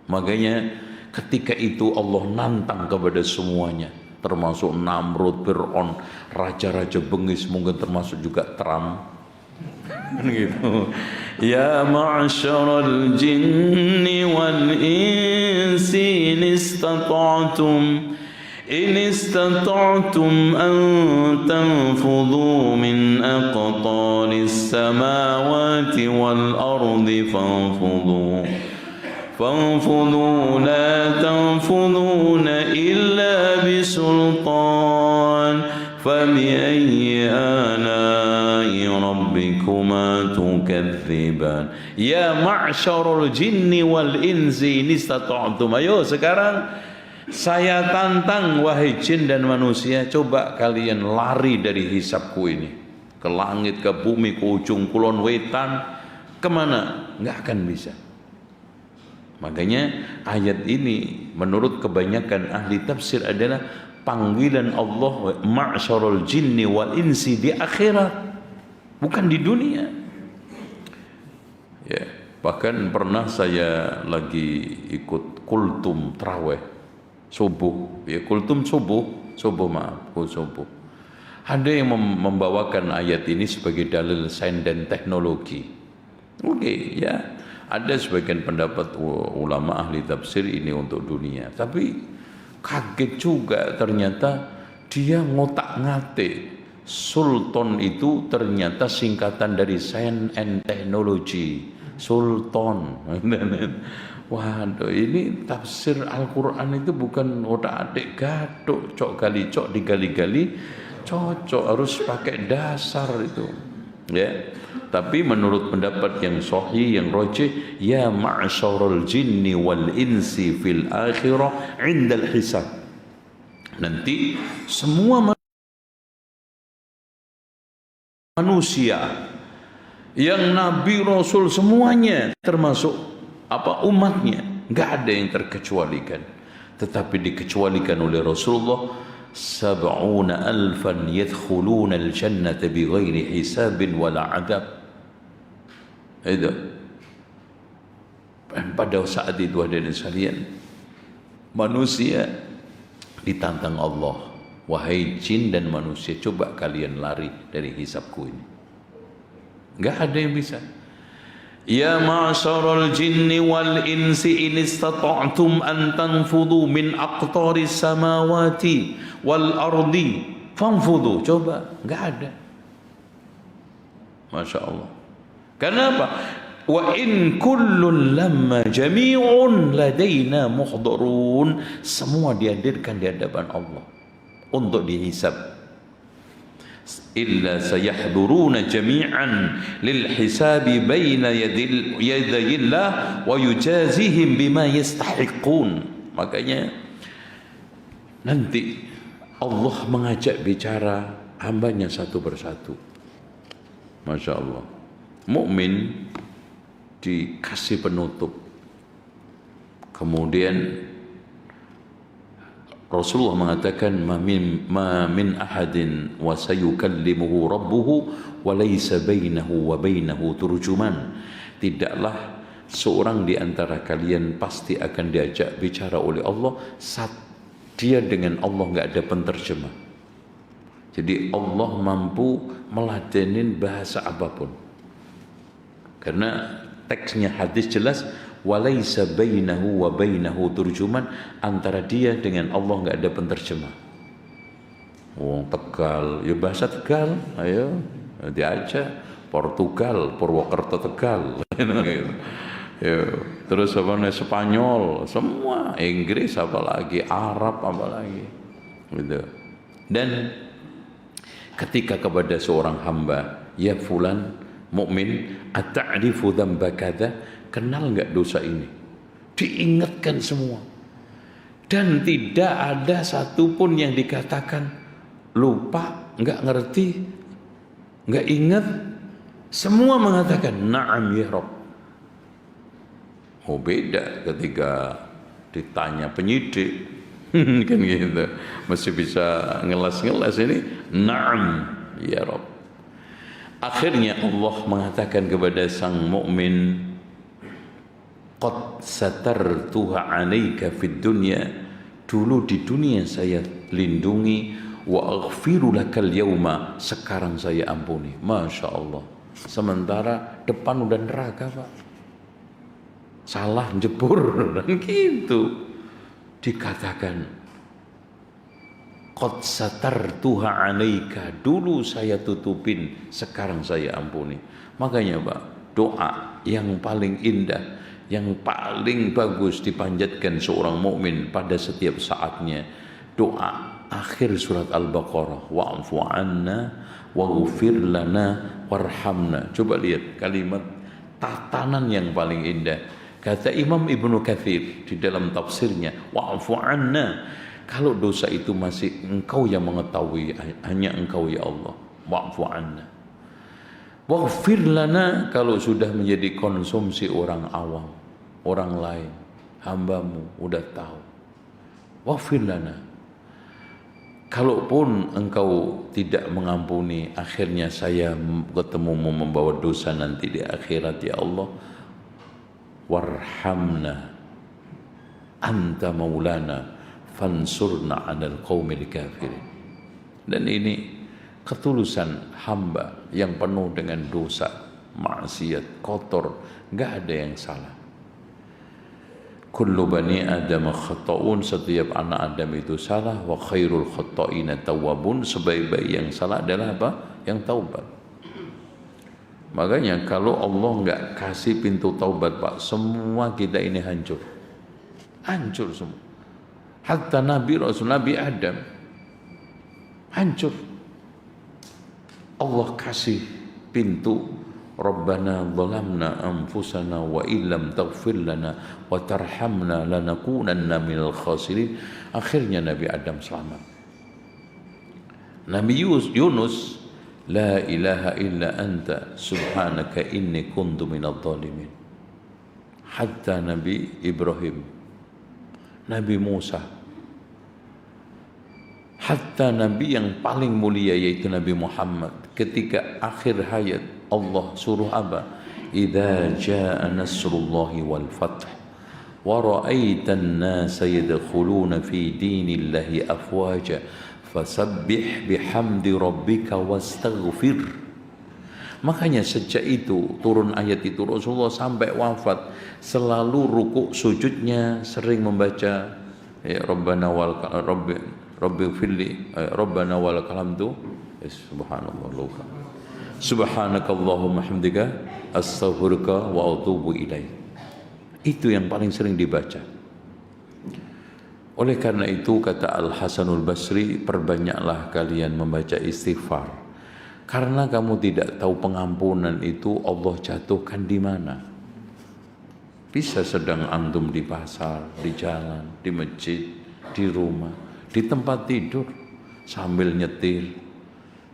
Makanya ketika itu Allah nantang kepada semuanya, termasuk Namrud, Fir'aun, raja-raja bengis, mungkin termasuk juga Trump. Gitu. Ya ma'asyaral jinni wal insi in istata'tum an tanfudhu min aqtaris samawati wal ardi fanfudhu la tanfudhuna illa bisultan fabi'ayyi ala'i rabbikuma tukadziban. Ya ma'syarul jinni wal insi in istata'tum. Ayo sekarang saya tantang wahai jin dan manusia, coba kalian lari dari hisabku ini, ke langit, ke bumi, ke ujung kulon wetan, kemana? Nggak akan bisa. Makanya ayat ini menurut kebanyakan ahli tafsir adalah panggilan Allah ma'syarul jinni wal insi di akhirat, bukan di dunia. Ya, bahkan pernah saya lagi ikut kultum tarawih subuh, ya kultum subuh. Ada yang membawakan ayat ini sebagai dalil sains dan teknologi. Oke, ya. Ada sebagian pendapat ulama ahli tafsir ini untuk dunia. Tapi kaget juga ternyata dia ngotak-ngatik. Sultan itu ternyata singkatan dari sains and teknologi. Sultan. Waduh, ini tafsir Al-Quran itu bukan otak-atik gaduk, cok gali cok digali-gali, cocok harus pakai dasar itu. Ya, tapi menurut pendapat yang sahih, yang rajih, ya ma'syarul jinni wal insi fil akhirah indal hisab. Nanti semua manusia yang nabi rasul semuanya termasuk umatnya, nggak ada yang terkecualikan, tetapi dikecualikan oleh Rasulullah 70,000 yadkhuluna al-jannata bighairi hisabin wala adab. Itu. Dan pada saat itu hadirin sekalian, manusia ditantang Allah, wahai jin dan manusia, coba kalian lari dari hisabku ini. Nggak ada yang bisa. Ya ma'syaral jinni wal insi in istata'tum an tanfudhu min aqtaris samawati wal ardi fanfudhu. Coba, enggak ada. Masya Allah. Kenapa? Wa in kullun lamma jami'un ladaina muhdarun. Semua dihadirkan di hadapan Allah untuk dihisab. Illa sayahduruna jami'an lil hisabi baina yadayillah wa yujazihim bima yastahiqun. Makanya nanti Allah mengajak bicara hambanya satu persatu. Masya Allah. Mukmin dikasih penutup. Kemudian Rasulullah mengatakan ma min ahadin wa sayukallimuhu rabbuhu wa laysa bainahu wa bainahu turjuman. Tidaklah seorang di antara kalian pasti akan diajak bicara oleh Allah saat dia dengan Allah enggak ada penterjemah. Jadi Allah mampu meladenin bahasa apapun. Karena teksnya hadis jelas walaysa bainahu wa bainahu turjuman, antara dia dengan Allah enggak ada penterjemah. Tegal, ya bahasa Tegal, ayo diajak. Portugal, Purwokerto Tegal. Ya, terus apa namanya Spanyol, semua, Inggris apalagi, Arab apalagi. Gitu. Dan ketika kepada seorang hamba, ya fulan mukmin, ata'rifu dzamba kadza, kenal enggak dosa ini? Diingatkan semua. Dan tidak ada satupun yang dikatakan lupa, enggak ngerti, enggak ingat. Semua mengatakan na'am ya Rabb. Oh, beda ketika ditanya penyidik kan gitu, masih bisa ngelas-ngelas, ini na'am ya Rabb. Akhirnya Allah mengatakan kepada sang mukmin, qad satartuha 'alaika fid dunya, dulu di dunia saya lindungi, wa aghfiru lakal yauma, sekarang saya ampuni. Masya Allah. Sementara depan udah neraka, Pak. Salah jebur dan gitu. Dikatakan qad satartuha 'alaika, dulu saya tutupin, sekarang saya ampuni. Makanya Pak, doa yang paling indah, yang paling bagus dipanjatkan seorang mukmin pada setiap saatnya, doa akhir surat Al-Baqarah, wa'fu 'anna waghfir lana warhamna. Coba lihat kalimat tatanan yang paling indah. Kata Imam Ibnu Katsir di dalam tafsirnya, wa'fu 'anna, kalau dosa itu masih engkau yang mengetahui, hanya engkau ya Allah, wa'fu 'anna. Waghfir lana, kalau sudah menjadi konsumsi orang awam, orang lain, hambamu udah tahu, waghfir lana. Kalaupun engkau tidak mengampuni, akhirnya saya ketemu membawa dosa nanti di akhirat ya Allah, warhamna anta maulana fansurna 'alal qaumil kafirin. Dan ini ketulusan hamba yang penuh dengan dosa, maksiat, kotor, enggak ada yang salah. Kullu bani Adam khata'un, setiap anak Adam itu salah, wa khairul khata'ina tawwabun, sebaik-baik yang salah adalah apa? Yang taubat. Makanya kalau Allah enggak kasih pintu taubat, Pak, semua kita ini hancur. Hancur semua. Hatta Nabi Rasul Nabi Adam hancur. Allah kasih pintu, Rabbana zalamna anfusana wa illam taghfir lana wa tarhamna lanakunanna minal khasirin. Akhirnya Nabi Adam selamat. Nabi Yunus, la ilaha illa anta subhanaka inni kuntu minadh dhalimin. Hatta Nabi Ibrahim, Nabi Musa, hatta Nabi yang paling mulia yaitu Nabi Muhammad, ketika akhir hayat Allah suruh apa? Idza jaa nasrullahi wal fath wa ra'aitan nasa yadkhuluna fi dinillahi afwaja fasabbih bihamdi rabbika wastaghfir. Makanya sejak itu turun ayat itu, Rasulullah sampai wafat selalu rukuk sujudnya sering membaca ya Rabbana wal Rabbi firli Rabbana wal kalamtu, subhanallah, subhanakallahumma hamdika astaghfiruka wa atubu ilaik. Itu yang paling sering dibaca. Oleh karena itu kata Al-Hasanul Basri, perbanyaklah kalian membaca istighfar, karena kamu tidak tahu pengampunan itu Allah jatuhkan di mana. Bisa sedang antum di pasar, di jalan, di masjid, di rumah, di tempat tidur, sambil nyetir,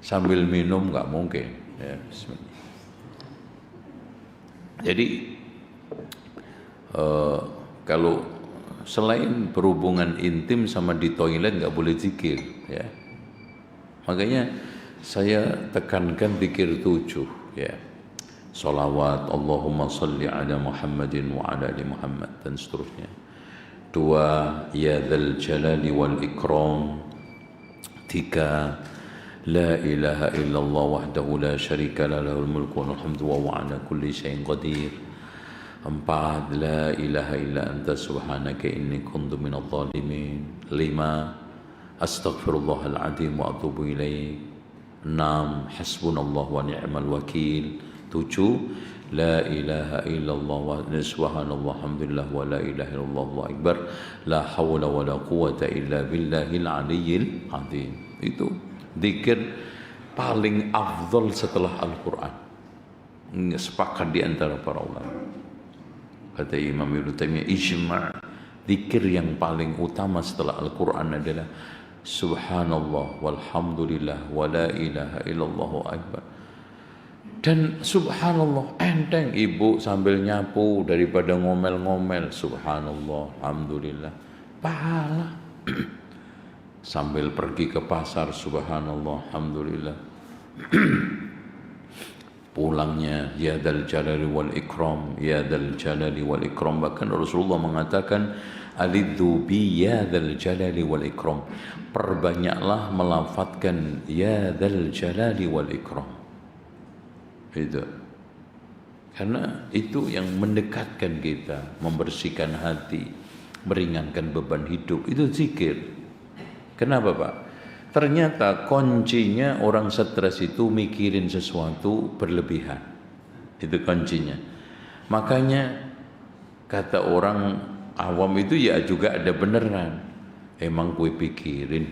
sambil minum nggak mungkin. Ya, bismillah. Jadi kalau selain berhubungan intim sama di toilet nggak boleh zikir, ya. Makanya saya tekankan zikir 7, ya. Salawat Allahumma salli ala Muhammadin wa ala ali Muhammad dan seterusnya. 2, ya dzal jalali wal ikram. 3, la ilaha illallah wahdahu la syarika la lahul mulku wa hamdu wa ala kulli syai'in qadir. 4, la ilaha illa anta subhanaka inni kuntu minadh dhalimin. 5, astaghfirullahal azim wa atubu ilaih. 6, hasbunallah wa ni'mal wakil. 7, la ilaha illallah wa subhanallah alhamdulillah wa la ilaha illallah Allahu akbar la hawla wa la quwata illa billahil aliyyil azim. Itu zikir paling afdal setelah Al-Quran. Sepakat di antara para ulama. Kata Imam Ibnu Taimiyah, ijma' zikir yang paling utama setelah Al-Quran adalah subhanallah walhamdulillah wa la ilaha illallah Allahu akbar. Dan subhanallah enteng, ibu sambil nyapu daripada ngomel-ngomel, subhanallah alhamdulillah pahala. Sambil pergi ke pasar, subhanallah alhamdulillah. Pulangnya, ya dzal jalali wal ikram, ya dzal jalali wal ikram. Bahkan Rasulullah mengatakan, alidhu bi ya dzal jalali wal ikram. Perbanyaklah melafadzkan ya dzal jalali wal ikram. Itu karena itu yang mendekatkan kita, membersihkan hati, meringankan beban hidup. Itu zikir. Kenapa Pak? Ternyata kuncinya orang stres itu mikirin sesuatu berlebihan. Itu kuncinya. Makanya kata orang awam itu ya juga ada beneran. Emang gue pikirin.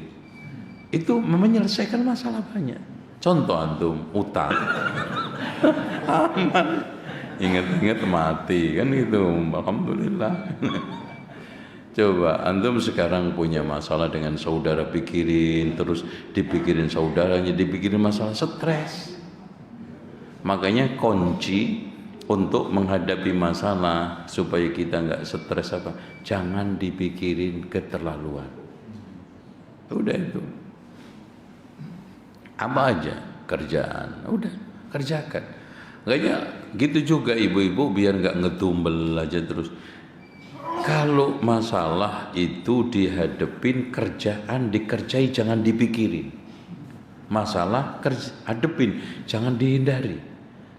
Itu menyelesaikan masalah banyak. Contoh antum utang. Aman. Ingat-ingat mati kan gitu. Alhamdulillah. Coba antum sekarang punya masalah dengan saudara, pikirin terus, dipikirin saudaranya, dipikirin masalah, stres. Makanya kunci untuk menghadapi masalah supaya kita nggak stres apa? Jangan dipikirin keterlaluan. Udah itu. Apa aja kerjaan, udah kerjakan. Enggaknya gitu juga ibu-ibu, biar nggak ngedumbel aja terus. Kalau masalah itu dihadepin, kerjaan dikerjai, jangan dipikirin. Masalah hadepin, jangan dihindari.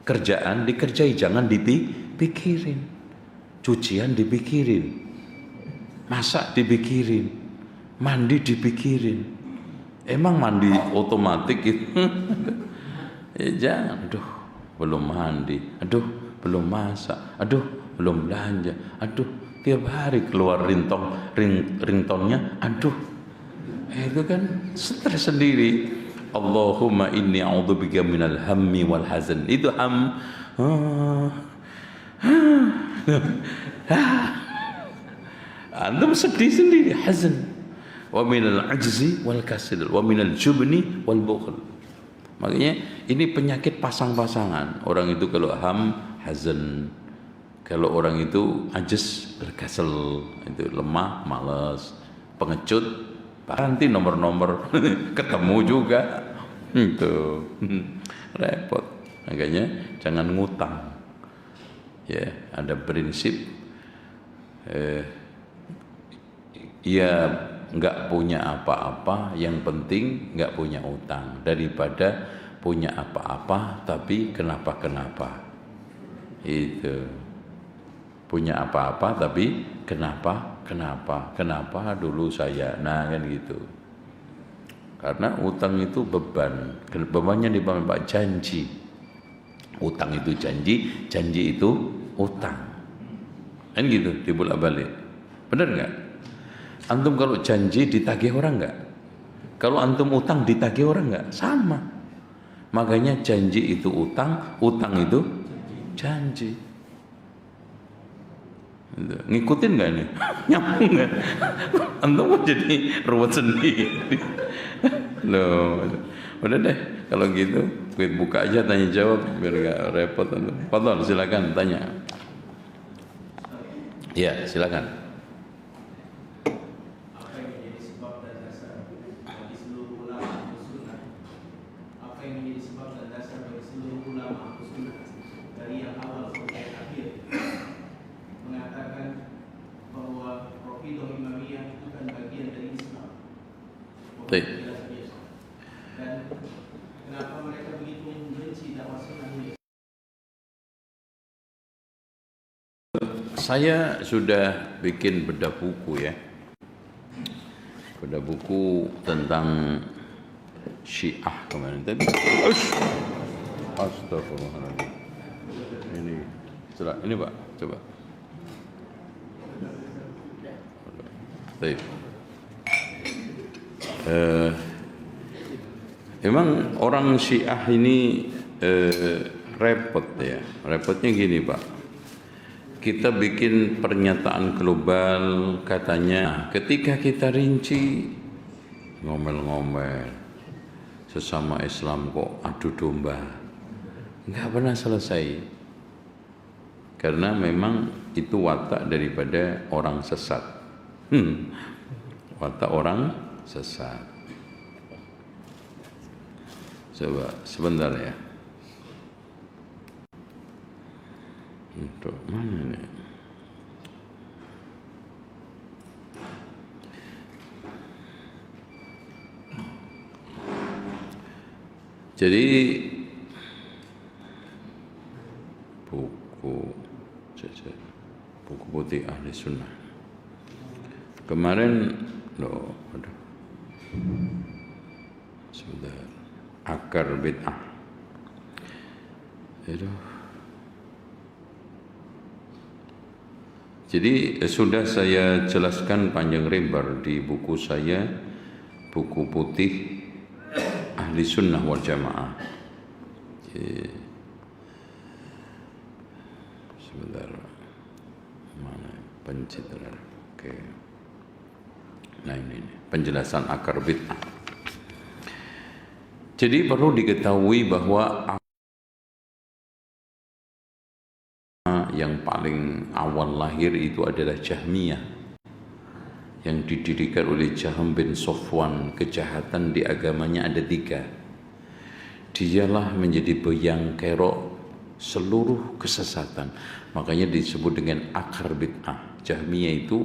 Kerjaan dikerjai, jangan dipikirin. Cucian dipikirin, masak dipikirin, mandi dipikirin. Emang mandi otomatis gitu? Ya jangan. Aduh, belum mandi. Aduh, belum masak. Aduh, belum belanja. Aduh, tiap hari keluar ringtone-nya. Aduh, itu kan stres sendiri. Allahumma inni a'udzubika minal hammi wal hazan. Itu ham. Antum sedih sendiri, hazan. Wa minal ajzi wal kasal wa minal jubni wal bukhl. Makanya ini penyakit pasang-pasangan. Orang itu kalau ham, hazan. Kalau orang itu ajz, kasal, itu lemah, malas, pengecut, nanti nomor-nomor ketemu juga. Itu repot. Makanya jangan ngutang. Ya, ada prinsip ya nggak punya apa-apa, yang penting nggak punya utang, daripada punya apa-apa tapi kenapa-kenapa. Itu punya apa-apa tapi kenapa dulu saya, nah kan gitu. Karena utang itu beban, bebannya di bawah Pak, janji. Utang itu janji, janji itu utang, kan gitu, dibolak-balik. Bener nggak? Antum kalau janji ditagih orang enggak? Kalau antum utang ditagih orang enggak? Sama. Makanya janji itu utang, utang itu janji. Ngikutin enggak ini? Nyambung enggak? Antum jadi ruwet sendiri. Loh, udah deh kalau gitu kita buka aja tanya jawab biar gak repot. Fadhol, silakan tanya. Ya, silakan. Apa yang menjadi sebab dan dasar bagi seluruh ulama Ahlus Sunnah? Apa yang menjadi sebab dan dasar bagi seluruh ulama Ahlus Sunnah dari yang awal sampai akhir mengatakan bahwa Rafidah Imamiyah itu kan bagian dari Islam? Baik. Dan kenapa mereka begitu membenci dakwah sunnah ini? Saya sudah bikin bedah buku ya. Bedah buku tentang Syiah kemarin tadi. Astagfirullahaladzim. Ini Pak, coba. Baik. Memang orang Syiah ini repot ya. Repotnya gini Pak. Kita bikin pernyataan global katanya, ketika kita rinci ngomel-ngomel sesama Islam kok adu domba, nggak pernah selesai. Karena memang itu watak daripada orang sesat. Watak orang sesat. Coba sebentar ya. Untuk mana ini? Jadi buku putih ahli sunnah kemarin loh, aduh, sebentar, akar bid'ah itu. Jadi sudah saya jelaskan panjang lebar di buku saya, buku putih ahli sunnah wal jamaah. Sebentar, mana pencitraan? Oke. Nah ini penjelasan akar bid'ah. Jadi perlu diketahui bahwa yang paling awal lahir itu adalah Jahmiyah yang didirikan oleh Jahm bin Safwan. Kejahatan di agamanya ada 3. Dialah menjadi biang kerok seluruh kesesatan. Makanya disebut dengan akar bid'ah. Jahmiyah itu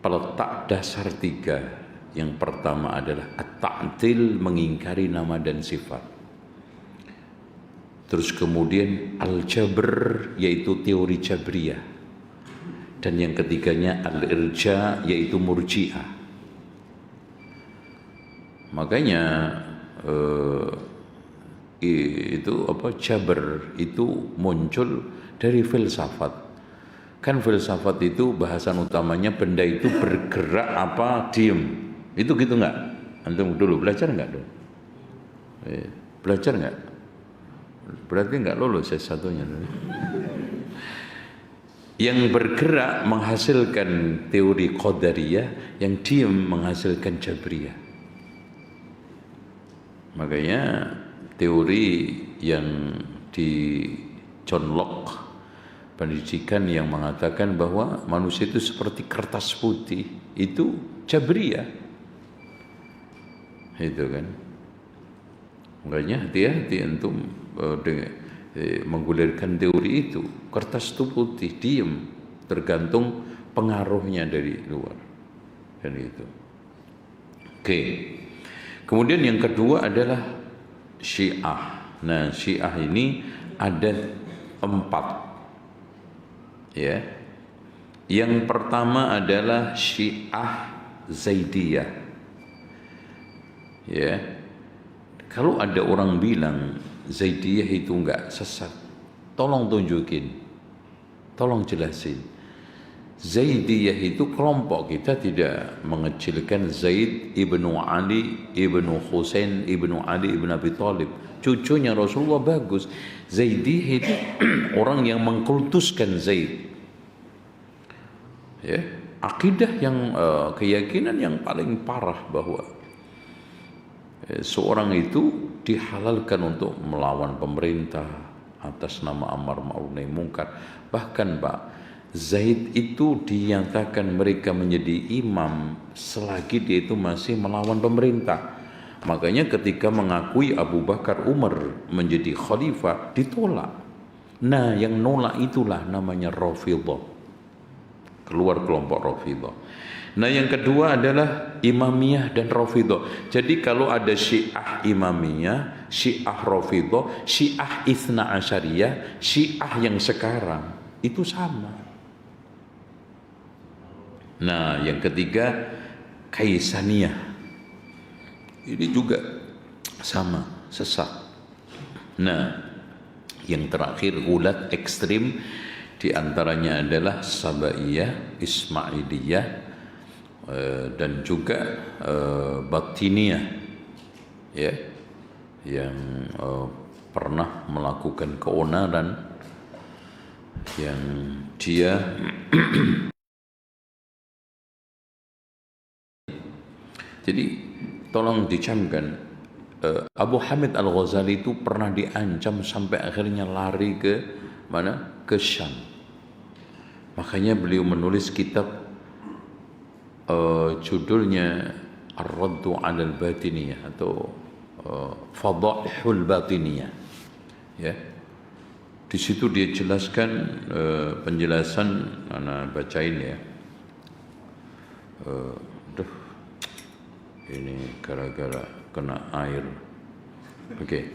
peletak dasar 3. Yang pertama adalah at-ta'til, mengingkari nama dan sifat. Terus kemudian al-jabr, yaitu teori jabriyah. Dan yang ketiganya al-irja, yaitu murji'ah. Makanya itu apa, jabr itu muncul dari filsafat. Kan filsafat itu bahasan utamanya benda itu bergerak apa diem. Itu gitu nggak? Antum dulu belajar nggak dong? Belajar nggak? Berarti nggak lulus satunya. Yang bergerak menghasilkan teori qadariyah, yang diam menghasilkan jabriyah. Makanya teori yang di John Locke, pendidikan yang mengatakan bahwa manusia itu seperti kertas putih, itu jabriyah. Itu kan. Makanya hati-hati antum menggulirkan teori itu. Kertas itu putih, diem, tergantung pengaruhnya dari luar. Dan itu. Oke. Kemudian yang kedua adalah Syiah. Nah, Syiah ini ada 4. Ya. Yang pertama adalah Syiah Zaidiyah. Ya. Kalau ada orang bilang Zaidiyah itu enggak sesat, tolong tunjukin, tolong jelasin. Zaidiyah itu kelompok kita tidak mengecilkan Zaid ibnu Ali ibnu Husain ibnu Ali ibnu Abi Thalib, cucunya Rasulullah, bagus. Zaidiyah itu orang yang mengkultuskan Zaid. Ya, akidah yang keyakinan yang paling parah bahwa seorang itu dihalalkan untuk melawan pemerintah atas nama amar ma'ruf nahi mungkar. Bahkan Pak, Zaid itu dinyatakan mereka menjadi imam selagi dia itu masih melawan pemerintah. Makanya ketika mengakui Abu Bakar Umar menjadi khalifah ditolak. Nah, yang nolak itulah namanya Rafidhah. Keluar kelompok Rafidhah. Nah, yang kedua adalah Imamiyah dan Rafidhah. Jadi kalau ada Syiah Imamiyah, Syiah Rafidhah, Syiah Itsna Asyariyah, Syiah yang sekarang itu sama. Nah, yang ketiga Kaisaniyah. Ini juga sama, sesat. Nah, yang terakhir gulat ekstrim, diantaranya adalah Sabaiyah, Ismailiyah, dan juga Batiniyah, ya, yang pernah melakukan keonaran, yang dia jadi tolong dicamkan, Abu Hamid Al-Ghazali itu pernah diancam sampai akhirnya lari ke mana? Ke Syam. Makanya beliau menulis kitab judulnya Ar-Raddu 'alal Batiniyah atau Fadaihul Batiniyah. Ya. Di situ dia jelaskan penjelasan, ana bacain ya. Ini gara-gara kena air. Oke.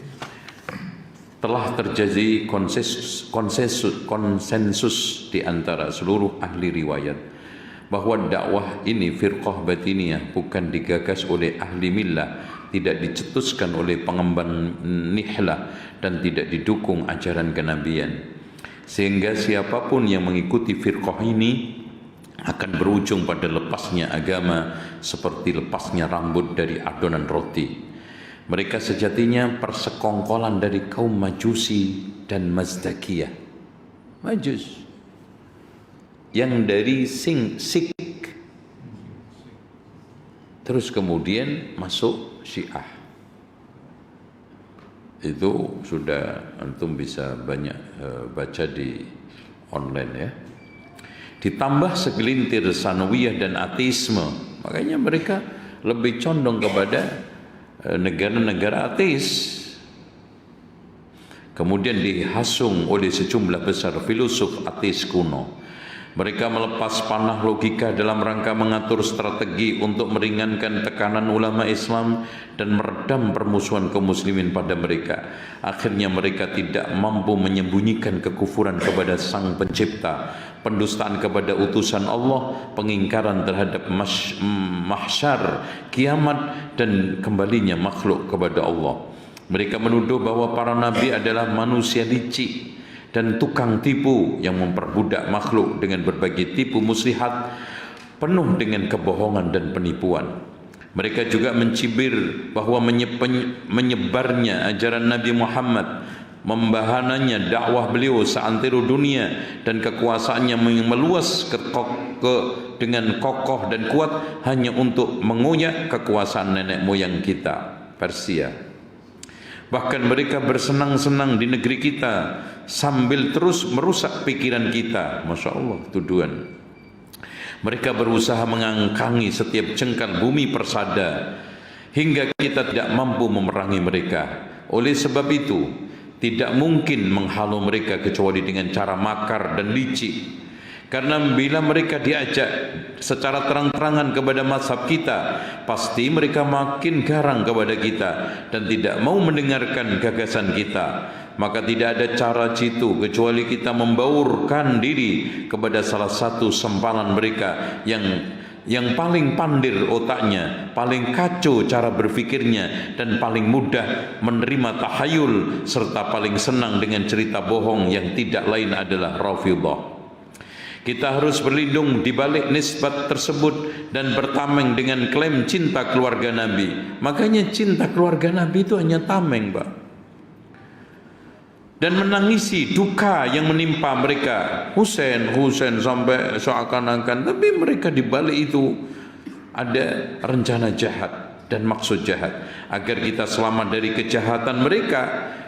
Telah terjadi konsensus di antara seluruh ahli riwayat bahwa dakwah ini firqah batiniyah bukan digagas oleh ahli millah, tidak dicetuskan oleh pengemban nihlah, dan tidak didukung ajaran kenabian. Sehingga siapapun yang mengikuti firqah ini akan berujung pada lepasnya agama seperti lepasnya rambut dari adonan roti. Mereka sejatinya persekongkolan dari kaum Majusi dan Mazdakiyah. Majus yang dari Sikh, terus kemudian masuk Syiah. Itu sudah antum bisa banyak baca di online ya. Ditambah segelintir sanawiyah dan ateisme, makanya mereka lebih condong kepada negara-negara ateis. Kemudian dihasung oleh sejumlah besar filosof ateis kuno. Mereka melepas panah logika dalam rangka mengatur strategi untuk meringankan tekanan ulama Islam dan meredam permusuhan kaum muslimin pada mereka. Akhirnya mereka tidak mampu menyembunyikan kekufuran kepada Sang Pencipta, pendustaan kepada utusan Allah, pengingkaran terhadap mahsyar, kiamat, dan kembalinya makhluk kepada Allah. Mereka menuduh bahwa para nabi adalah manusia licik dan tukang tipu yang memperbudak makhluk dengan berbagai tipu muslihat penuh dengan kebohongan dan penipuan. Mereka juga mencibir bahwa menyebarnya ajaran Nabi Muhammad, membahananya dakwah beliau seantero dunia dan kekuasaannya yang meluas dengan kokoh dan kuat hanya untuk mengunyah kekuasaan nenek moyang kita, Persia. Bahkan mereka bersenang-senang di negeri kita sambil terus merusak pikiran kita. Masya Allah, tuduhan. Mereka berusaha mengangkangi setiap jengkal bumi persada hingga kita tidak mampu memerangi mereka. Oleh sebab itu, tidak mungkin menghalau mereka kecuali dengan cara makar dan licik. Karena bila mereka diajak secara terang-terangan kepada mazhab kita, pasti mereka makin garang kepada kita dan tidak mau mendengarkan gagasan kita. Maka tidak ada cara jitu kecuali kita membaurkan diri kepada salah satu sempalan mereka yang paling pandir otaknya, paling kacau cara berfikirnya, dan paling mudah menerima tahayul, serta paling senang dengan cerita bohong yang tidak lain adalah Rafidhah. Kita harus berlindung di balik nisbat tersebut dan bertameng dengan klaim cinta keluarga Nabi. Makanya cinta keluarga Nabi itu hanya tameng, Pak. Dan menangisi duka yang menimpa mereka. Husain sampai seakan-akan, tapi mereka di balik itu ada rencana jahat. dan maksud jahat. Agar kita selamat dari kejahatan mereka,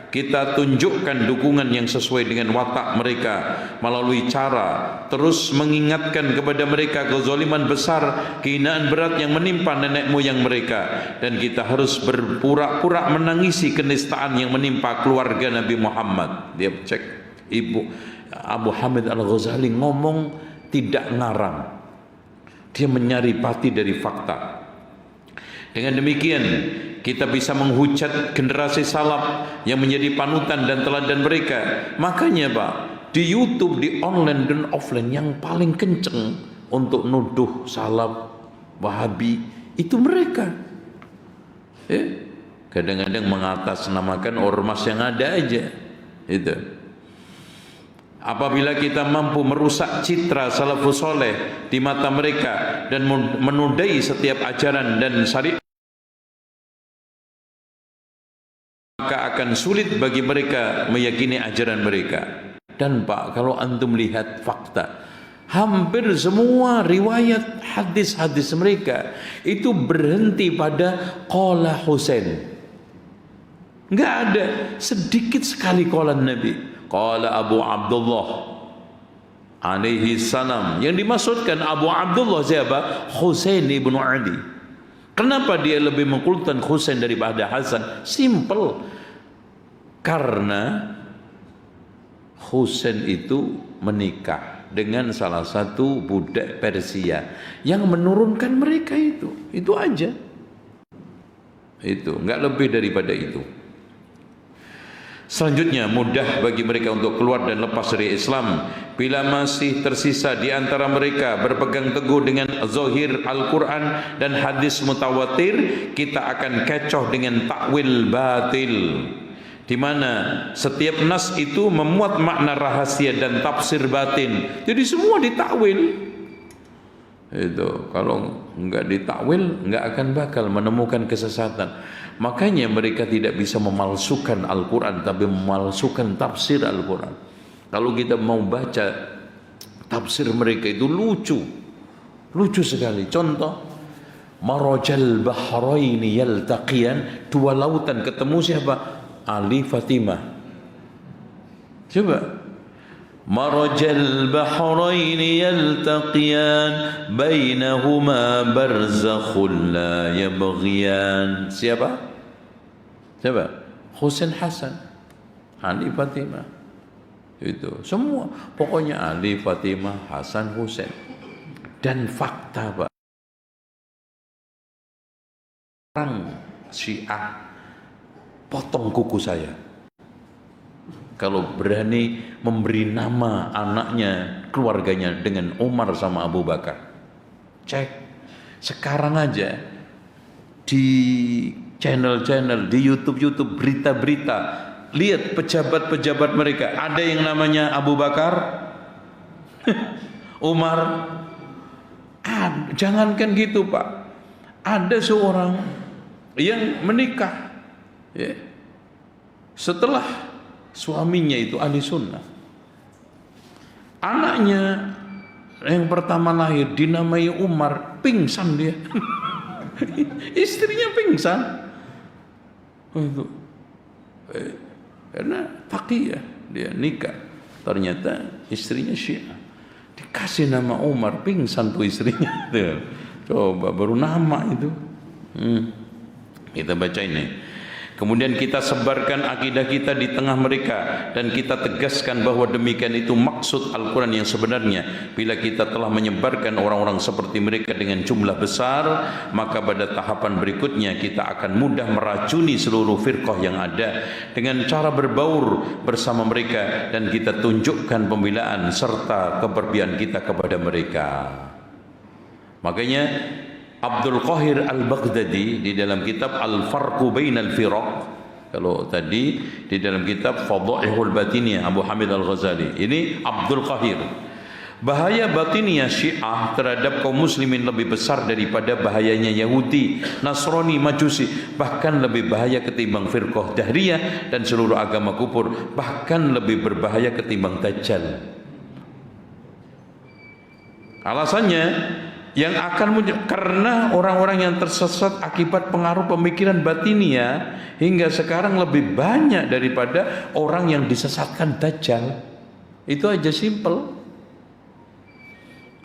kita tunjukkan dukungan yang sesuai dengan watak mereka melalui cara terus mengingatkan kepada mereka kezaliman besar, kehinaan berat yang menimpa nenek moyang mereka, dan kita harus berpura-pura menangisi kenistaan yang menimpa keluarga Nabi Muhammad. Dia cek Ibu Abu Hamid Al-Ghazali ngomong tidak ngarang, dia menyari pati dari fakta. Dengan demikian kita bisa menghujat generasi salaf yang menjadi panutan dan teladan mereka. Makanya Pak, di YouTube, di online dan offline, yang paling kenceng untuk nuduh salaf Wahabi itu mereka. Kadang-kadang mengatasnamakan ormas yang ada aja. Itu. Apabila kita mampu merusak citra salafus soleh di mata mereka dan menudai setiap ajaran dan syariat, maka akan sulit bagi mereka meyakini ajaran mereka. Dan Pak, kalau antum lihat fakta, hampir semua riwayat hadis-hadis mereka itu berhenti pada qala Husain. Enggak ada, sedikit sekali qala Nabi. Qala Abu Abdullah alaihi salam. Yang dimaksudkan Abu Abdullah siapa? Husain ibn Ali. Kenapa dia lebih mengkultan Husain daripada Hasan? Simple. Karena Husain itu menikah dengan salah satu budak Persia yang menurunkan mereka itu aja. Itu enggak lebih daripada itu. Selanjutnya, mudah bagi mereka untuk keluar dan lepas dari Islam bila masih tersisa di antara mereka berpegang teguh dengan zahir Al-Quran dan hadis mutawatir. Kita akan kecoh dengan takwil batil, di mana setiap nas itu memuat makna rahasia dan tafsir batin. Jadi semua ditakwil. Itu kalau enggak ditakwil, enggak akan bakal menemukan kesesatan. Makanya mereka tidak bisa memalsukan Al-Quran, tapi memalsukan tafsir Al-Quran. Kalau kita mau baca tafsir mereka itu lucu sekali. Contoh, marajal bahraini yaltaqiyan, dua lautan ketemu siapa? Ali Fatimah. Coba, marajal bahraini yaltaqiyan bainahuma barzakhun la yabghiyan. Siapa? Siapa? Husain Hasan, Ali Fatimah. Itu semua pokoknya Ali Fatimah Hasan Husain. Dan fakta Pak, orang Syiah potong kuku saya kalau berani memberi nama anaknya, keluarganya dengan Umar sama Abu Bakar. Cek sekarang aja di channel-channel, di YouTube berita-berita, lihat pejabat-pejabat mereka, ada yang namanya Abu Bakar, Umar. Jangankan gitu Pak, ada seorang yang menikah setelah suaminya itu ahli sunnah, anaknya yang pertama lahir dinamai Umar, pingsan dia. Istrinya pingsan itu karena taqiyah, dia nikah, ternyata istrinya Syiah, dikasih nama Umar, pingsan tuh istrinya. Coba baru nama itu. Kita baca ini. Kemudian kita sebarkan akidah kita di tengah mereka, dan kita tegaskan bahwa demikian itu maksud Al-Quran yang sebenarnya. Bila kita telah menyebarkan orang-orang seperti mereka dengan jumlah besar, maka pada tahapan berikutnya kita akan mudah meracuni seluruh firqah yang ada dengan cara berbaur bersama mereka, dan kita tunjukkan pembelaan serta keberpihakan kita kepada mereka. Makanya Abdul Qahir Al-Baghdadi di dalam kitab Al-Farqu Bainal Firaq, kalau tadi di dalam kitab Fadaihul Batiniyah Abu Hamid Al-Ghazali, ini Abdul Qahir. Bahaya batiniyah Syiah terhadap kaum muslimin lebih besar daripada bahayanya Yahudi, Nasrani, Majusi, bahkan lebih bahaya ketimbang firqah Dahriyah dan seluruh agama kufur, bahkan lebih berbahaya ketimbang Dajjal. Alasannya, yang akan muncul karena orang-orang yang tersesat akibat pengaruh pemikiran batinia hingga sekarang lebih banyak daripada orang yang disesatkan Dajjal. Itu aja simple.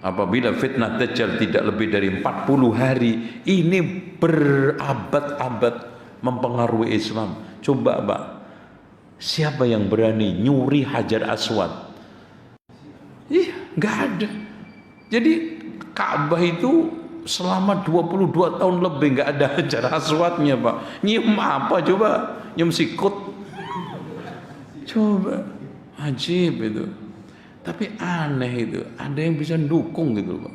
Apabila fitnah Dajjal tidak lebih dari 40 hari, ini berabad-abad mempengaruhi Islam. Coba Pak, siapa yang berani nyuri Hajar Aswad? Iya, nggak ada. Jadi Ka'bah itu selama 22 tahun lebih nggak ada Hajar Aswadnya Pak. Nyium apa coba? Nyium sikut. Coba, ajib itu. Tapi aneh itu, ada yang bisa dukung gitu Pak.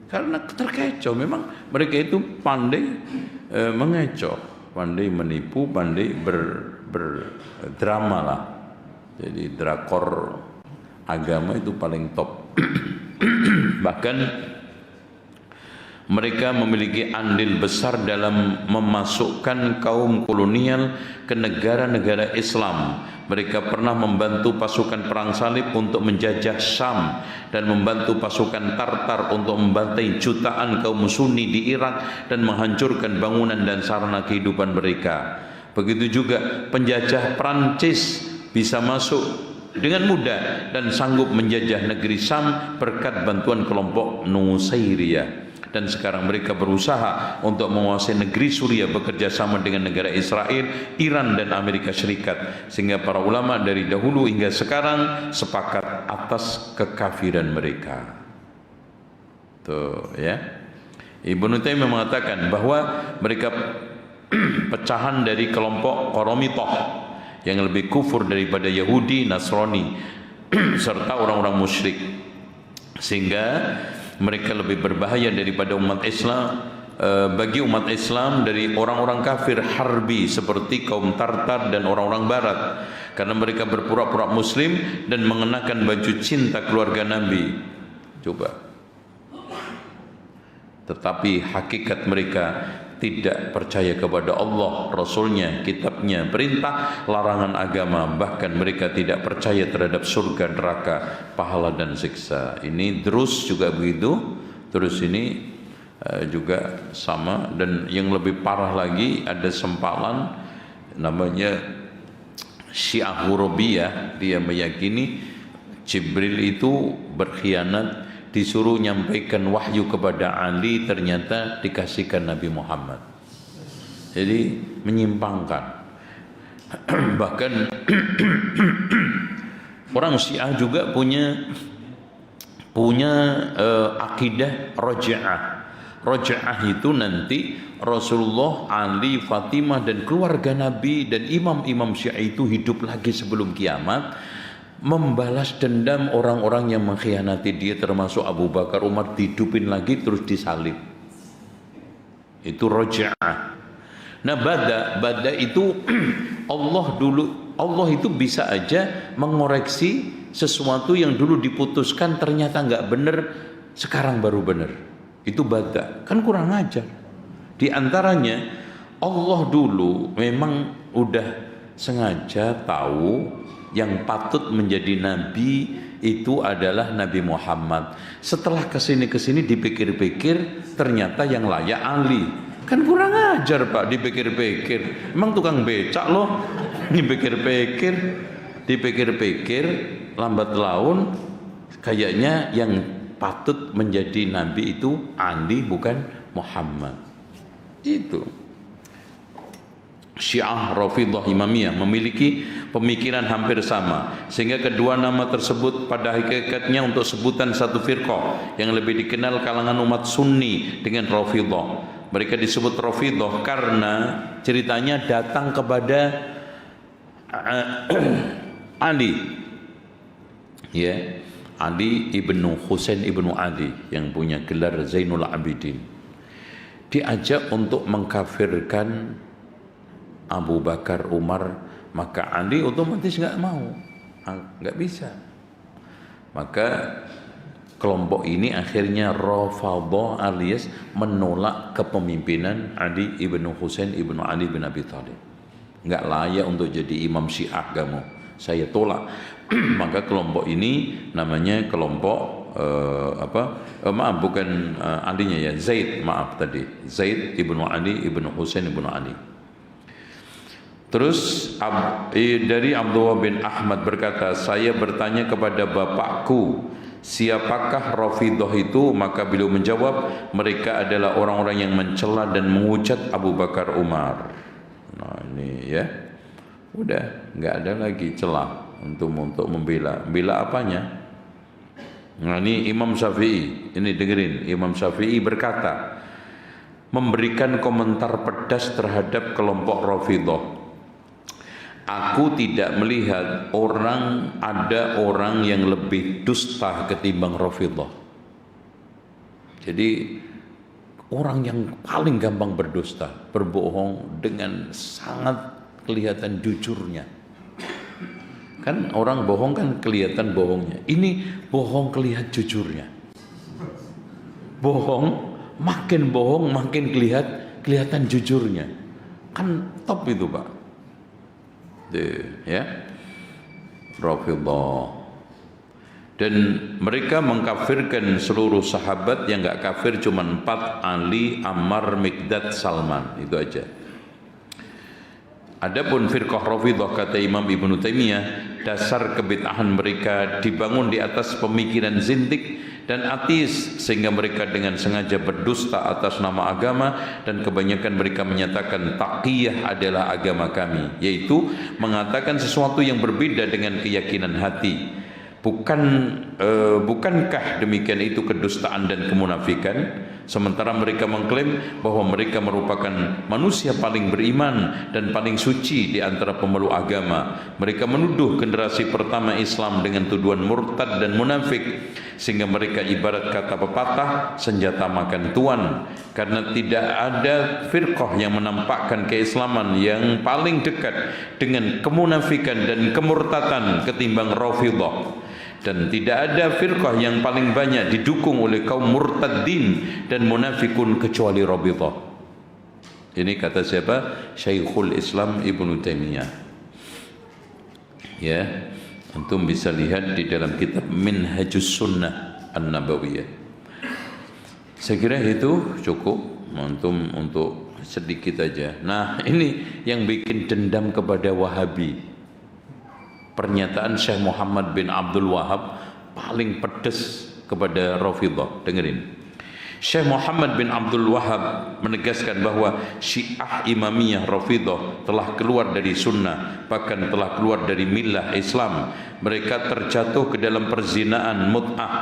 Karena terkecoh, memang mereka itu pandai mengecoh, pandai menipu, pandai berdrama lah. Jadi drakor agama itu paling top. Bahkan mereka memiliki andil besar dalam memasukkan kaum kolonial ke negara-negara Islam. Mereka pernah membantu pasukan perang salib untuk menjajah Syam dan membantu pasukan Tartar untuk membantai jutaan kaum Sunni di Irak dan menghancurkan bangunan dan sarana kehidupan mereka. Begitu juga penjajah Prancis bisa masuk dengan mudah dan sanggup menjajah negeri Syam berkat bantuan kelompok Nusairiyah. Dan sekarang mereka berusaha untuk menguasai negeri Suriah bekerja sama dengan negara Israel, Iran dan Amerika Serikat, sehingga para ulama dari dahulu hingga sekarang sepakat atas kekafiran mereka. Tuh ya. Ibnu Taimiyah mengatakan bahwa mereka pecahan dari kelompok Qoromitoh yang lebih kufur daripada Yahudi, Nasrani serta orang-orang musyrik, sehingga mereka lebih berbahaya daripada umat Islam bagi umat Islam dari orang-orang kafir harbi seperti kaum Tartar dan orang-orang barat, karena mereka berpura-pura muslim dan mengenakan baju cinta keluarga Nabi. Coba. Tetapi hakikat mereka tidak percaya kepada Allah, Rasulnya, kitabnya, perintah, larangan agama. Bahkan mereka tidak percaya terhadap surga, neraka, pahala dan siksa. Ini terus juga begitu. Terus ini juga sama. Dan yang lebih parah lagi, ada sempalan namanya Syiah Hurubiyah. Dia meyakini Jibril itu berkhianat, disuruh nyampaikan wahyu kepada Ali, ternyata dikasihkan Nabi Muhammad. Jadi menyimpangkan. Bahkan orang Syiah juga punya akidah Raja'ah. Raja'ah itu nanti Rasulullah, Ali, Fatimah dan keluarga Nabi dan imam-imam Syiah itu hidup lagi sebelum kiamat, membalas dendam orang-orang yang mengkhianati dia, termasuk Abu Bakar, Umar, dihidupin lagi terus disalib. Itu Raja'ah. Nah, bada itu Allah itu bisa aja mengoreksi sesuatu yang dulu diputuskan ternyata nggak benar, sekarang baru benar. Itu bada, kan kurang ajar. Di antaranya Allah dulu memang udah sengaja tahu yang patut menjadi nabi itu adalah Nabi Muhammad. Setelah kesini dipikir-pikir ternyata yang layak Ali. Kan kurang ajar Pak, dipikir-pikir. Emang tukang becak loh. Dipikir-pikir lambat laun kayaknya yang patut menjadi nabi itu Ali bukan Muhammad. Itu Syiah Rafidhah Imamiyah memiliki pemikiran hampir sama, sehingga kedua nama tersebut pada hakikatnya untuk sebutan satu firqah yang lebih dikenal kalangan umat Sunni dengan Rafidhah. Mereka disebut Rafidhah karena ceritanya datang kepada Ali, ya, Ali ibnu Husain ibnu Ali yang punya gelar Zainul Abidin. Diajak untuk mengkafirkan Abu Bakar, Umar, maka Ali otomatis nggak mau, nggak bisa. Maka kelompok ini akhirnya Rafidhah alias menolak kepemimpinan Ali ibnu Husain ibnu Ali bin Abi Thalib. Nggak layak untuk jadi imam Syiah kamu, saya tolak. Maka kelompok ini namanya kelompok alinya ya, Zaid, maaf tadi, Zaid ibnu Ali ibnu Husain ibnu Ali. Terus dari Abdullah bin Ahmad berkata, saya bertanya kepada bapakku, siapakah Rafidhah itu? Maka beliau menjawab, mereka adalah orang-orang yang mencela dan menghujat Abu Bakar Umar. Nah ini ya, udah nggak ada lagi celah untuk membela apanya. Nah ini Imam Syafi'i, ini dengerin, Imam Syafi'i berkata, memberikan komentar pedas terhadap kelompok Rafidhah. Aku tidak melihat ada orang yang lebih dusta ketimbang Rafidhah. Jadi orang yang paling gampang berdusta, berbohong dengan sangat kelihatan jujurnya. Kan orang bohong kan kelihatan bohongnya. Ini bohong kelihatan jujurnya. Makin bohong makin kelihatan jujurnya. Kan top itu Pak. Ya, Rafidhah. Dan mereka mengkafirkan seluruh sahabat, yang enggak kafir cuma 4, Ali, Ammar, Miqdad, Salman, itu aja. Adapun firqah Rafidhah, kata Imam Ibnu Taimiyah, dasar kebid'ahan mereka dibangun di atas pemikiran zindik dan ateis, sehingga mereka dengan sengaja berdusta atas nama agama, dan kebanyakan mereka menyatakan taqiyah adalah agama kami, yaitu mengatakan sesuatu yang berbeda dengan keyakinan hati. Bukankah demikian itu kedustaan dan kemunafikan? Sementara mereka mengklaim bahwa mereka merupakan manusia paling beriman dan paling suci di antara pemeluk agama. Mereka menuduh generasi pertama Islam dengan tuduhan murtad dan munafik, sehingga mereka ibarat kata pepatah, senjata makan tuan. Karena tidak ada firqah yang menampakkan keislaman yang paling dekat dengan kemunafikan dan kemurtatan ketimbang Rafidhah. Dan tidak ada firqah yang paling banyak didukung oleh kaum murtadin dan munafikun kecuali Rafidhah. Ini kata siapa? Syekhul Islam Ibnu Taimiyah. Ya, antum bisa lihat di dalam kitab Minhajus Sunnah An-Nabawiyah. Saya kira itu cukup antum untuk sedikit aja. Nah, ini yang bikin dendam kepada Wahabi. Pernyataan Syekh Muhammad bin Abdul Wahab paling pedas kepada Rafidhah. Dengerin. Syekh Muhammad bin Abdul Wahab menegaskan bahwa Syiah Imamiyah Rafidhah telah keluar dari sunnah, bahkan telah keluar dari millah Islam. Mereka terjatuh ke dalam perzinaan mut'ah.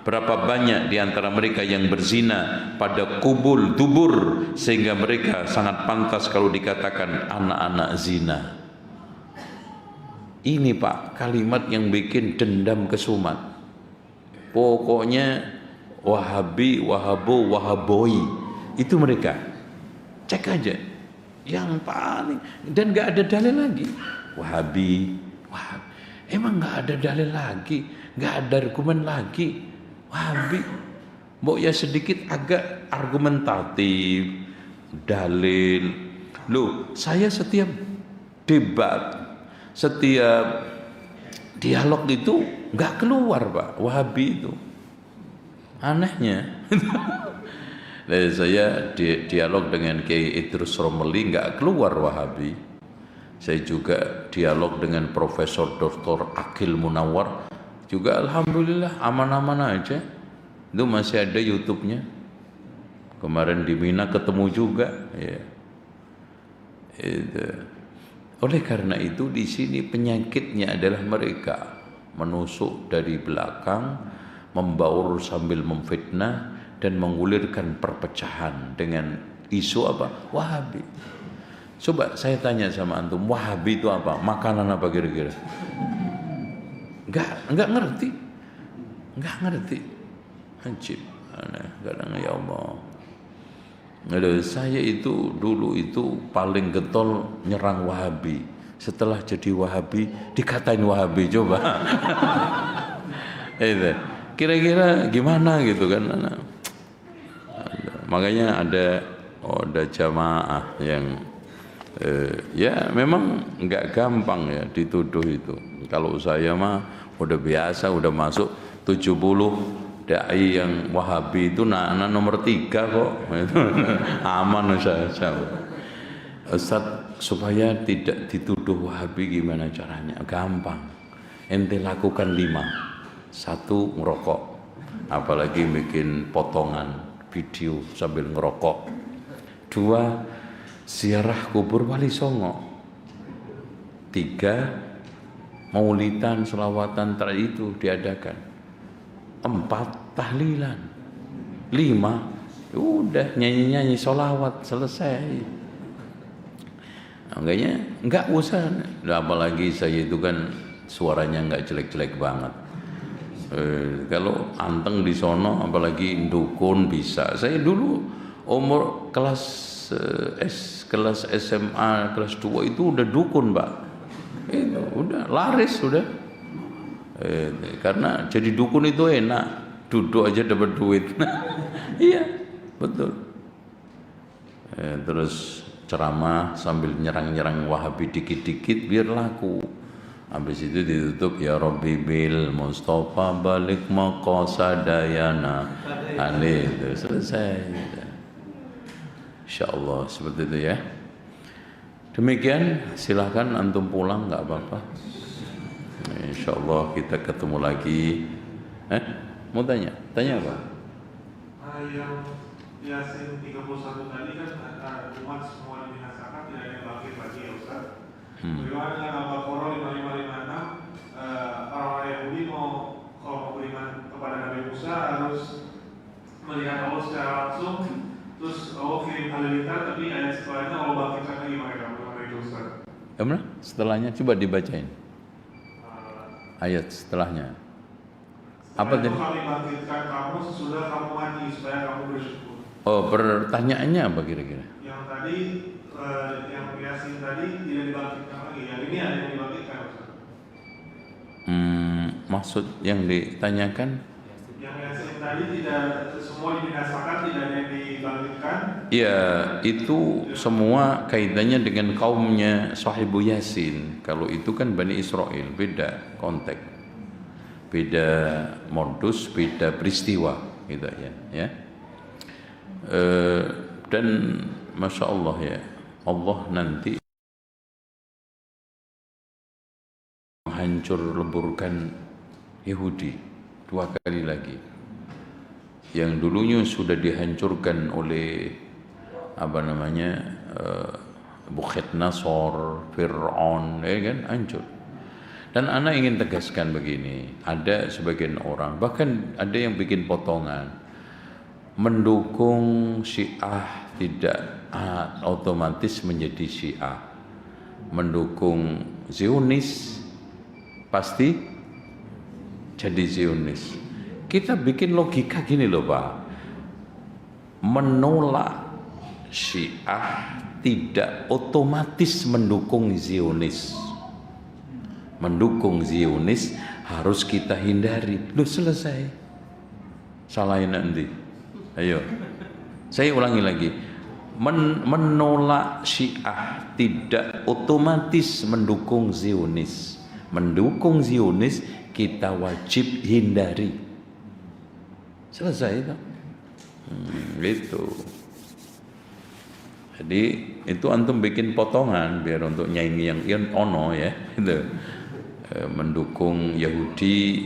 Berapa banyak di antara mereka yang berzina pada kubul dubur, sehingga mereka sangat pantas kalau dikatakan anak-anak zina. Ini Pak, kalimat yang bikin dendam kesumat. Pokoknya Wahabi, Wahabo, Wahaboi, itu mereka. Cek aja. Yang paling, dan gak ada dalil lagi. Wahabi, Wahabi. Emang gak ada dalil lagi, gak ada argumen lagi. Wahabi, mbok ya sedikit agak argumentatif, dalil. Loh, saya setiap debat, setiap dialog itu nggak keluar Pak, Wahabi itu. Anehnya. Saya dialog dengan Kiai Idrus Romeli nggak keluar Wahabi. Saya juga dialog dengan Profesor Dr. Akil Munawar, juga alhamdulillah aman-aman aja. Itu masih ada YouTube-nya. Kemarin di Mina ketemu juga, ya. Itu. Oleh karena itu di sini penyakitnya adalah mereka menusuk dari belakang, membaur sambil memfitnah dan menggulirkan perpecahan dengan isu apa? Wahabi. Coba saya tanya sama antum, Wahabi itu apa? Makanan apa kira-kira? Enggak ngerti. Enggak ngerti. Anjib. Kadang ya Allah. Saya itu dulu itu paling getol nyerang Wahabi. Setelah jadi Wahabi dikatain Wahabi, coba. Itu kira-kira gimana gitu kan? Makanya ada jamaah yang Ya memang nggak gampang ya dituduh itu. Kalau saya mah udah biasa, udah masuk 70 dai yang Wahabi itu nah nomor 3 kok. Aman saya. Ustaz, supaya tidak dituduh Wahabi gimana caranya? Gampang. Ente lakukan 5. 1, ngerokok. Apalagi bikin potongan video sambil ngerokok. 2, ziarah kubur Wali Songo. 3, maulidan, selawatan itu diadakan. 4, tahlilan. 5, udah nyanyi-nyanyi sholawat, selesai. Makanya nggak usah. Apalagi saya itu kan suaranya nggak jelek-jelek banget. Kalau anteng di sono, apalagi dukun bisa. Saya dulu umur kelas SMA kelas 2 itu udah dukun, Pak. Itu udah laris sudah. Karena jadi dukun itu enak, duduk aja dapat duit. Iya, betul. Terus ceramah sambil nyerang-nyerang Wahabi dikit-dikit biar laku. Habis itu ditutup ya Rabbi bil Mustafa balik maqasadayana. Itu selesai. Insyaallah seperti itu ya. Demikian, silahkan antum pulang nggak apa-apa. Insyaallah kita ketemu lagi. Mau tanya apa? Yang Yasin 31 tadi kan umat semua dibinasakan, tidak ada yang bangkit lagi ya Ustaz. Bagaimana dengan Al-Baqarah 5556, orang-orang Yahudi kalau mau beriman kepada Nabi Musa harus melihat Allah secara langsung, terus Allah kirim halilintar, tapi ayat setelahnya Allah bangkitkan lagi mereka. Bagaimana itu Ustaz? Gimana? Setelahnya coba dibacain. Ayat setelahnya. Apa tadi? Kami bangkitkan kamu sesudah kamu mati supaya kamu bersyukur. Oh, pertanyaannya apa kira-kira? Yang tadi, yang Yasin tadi tidak dibangkitkan lagi. Yang ini ada yang dibangkitkan Ustaz. Maksud yang ditanyakan? Yang Yasin tadi tidak semua dibinasakan, tidak ada yang dibangkitkan. Ya, itu semua kaitannya dengan kaumnya Sahibu Yasin. Kalau itu kan Bani Israel, beda konteks, beda modus, beda peristiwa, gitu ya. Dan masya Allah ya, Allah nanti menghancur leburkan Yahudi 2 kali lagi. Yang dulunya sudah dihancurkan oleh Bukhitnasor, Fir'aun, ya kan, hancur. Dan ana ingin tegaskan begini, ada sebagian orang, bahkan ada yang bikin potongan, mendukung Syiah tidak otomatis menjadi Syiah, mendukung Zionis pasti jadi Zionis. Kita bikin logika gini loh Pak, menolak Syiah tidak otomatis mendukung Zionis. Mendukung Zionis harus kita hindari. Loh selesai. Salahin nanti. Ayo. Saya ulangi lagi. Menolak Syiah tidak otomatis mendukung Zionis. Mendukung Zionis kita wajib hindari. Selesai itu. Gitu. Jadi itu antum bikin potongan biar untuk nyanyi yang ono ya, gitu. Mendukung Yahudi,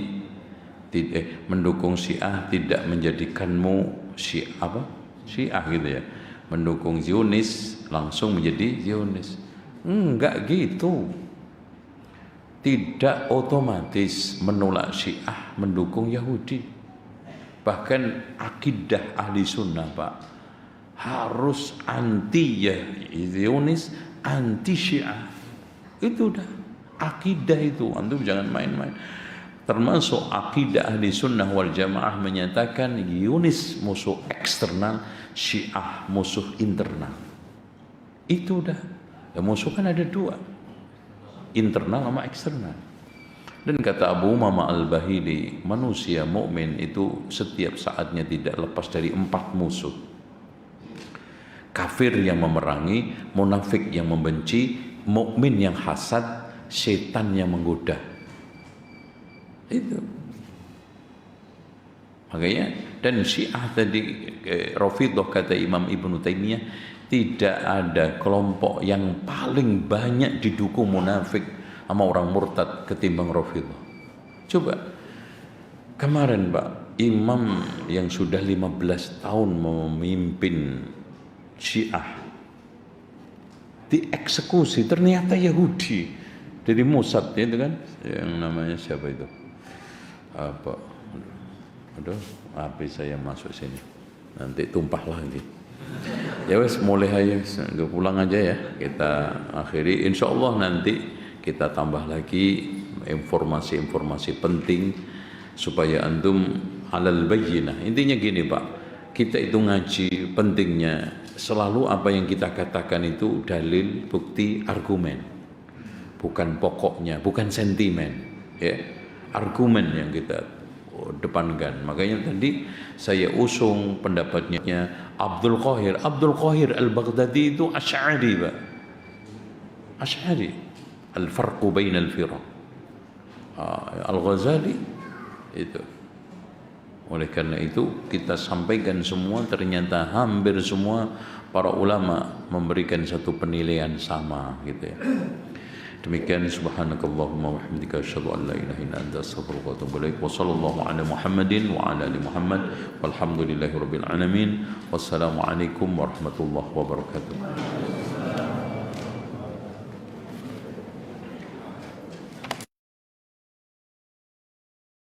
mendukung Syiah tidak menjadikanmu Syiah gitu ya. Mendukung Zionis langsung menjadi Zionis. Enggak gitu. Tidak otomatis menolak Syiah mendukung Yahudi. Bahkan akidah ahli sunnah Pak, harus anti ya Zionis, anti Syiah. Itu udah akidah itu, antum jangan main-main. Termasuk akidah ahli sunnah wal jamaah menyatakan Zionis musuh eksternal, Syiah musuh internal. Itu udah. Ya, musuh kan ada 2, internal sama eksternal. Dan kata Abu Umamah Al-Bahili, manusia mukmin itu setiap saatnya tidak lepas dari 4 musuh. kafir yang memerangi, munafik yang membenci, mukmin yang hasad, setan yang menggoda. Itu. Makanya, dan Syiah tadi, Rafidhah kata Imam Ibnu Taimiyah, tidak ada kelompok yang paling banyak didukung munafik sama orang murtad ketimbang Rafidhah. Coba kemarin Pak, imam yang sudah 15 tahun memimpin Syiah dieksekusi, ternyata Yahudi dari Mossad itu kan, yang namanya siapa itu? Apa? Aduh, HP saya masuk sini, nanti tumpah lagi. Ya wes, mulai aja, pulang aja ya. Kita akhiri. Insya Allah nanti kita tambah lagi informasi-informasi penting supaya antum alal bayyinah. Intinya gini Pak, kita itu ngaji pentingnya selalu apa yang kita katakan itu dalil, bukti, argumen, bukan pokoknya, bukan sentimen, ya, argumen yang kita depankan. Makanya tadi saya usung pendapatnya Abdul Qahir Al-Baghdadi itu Asy'ari Pak, Asy'ari, al-farqu bainal firaq. Al-Ghazali itu. Oleh karena itu kita sampaikan semua, ternyata hampir semua para ulama memberikan satu penilaian sama gitu ya. Demikian, subhanakallahumma wa bihamdika asyhadu an la ilaha illa anta astaghfiruka wa atubu ilaik. Wa sallallahu ala Muhammadin wa ala ali Muhammad walhamdulillahirabbil alamin. Wassalamu alaikum warahmatullahi wabarakatuh.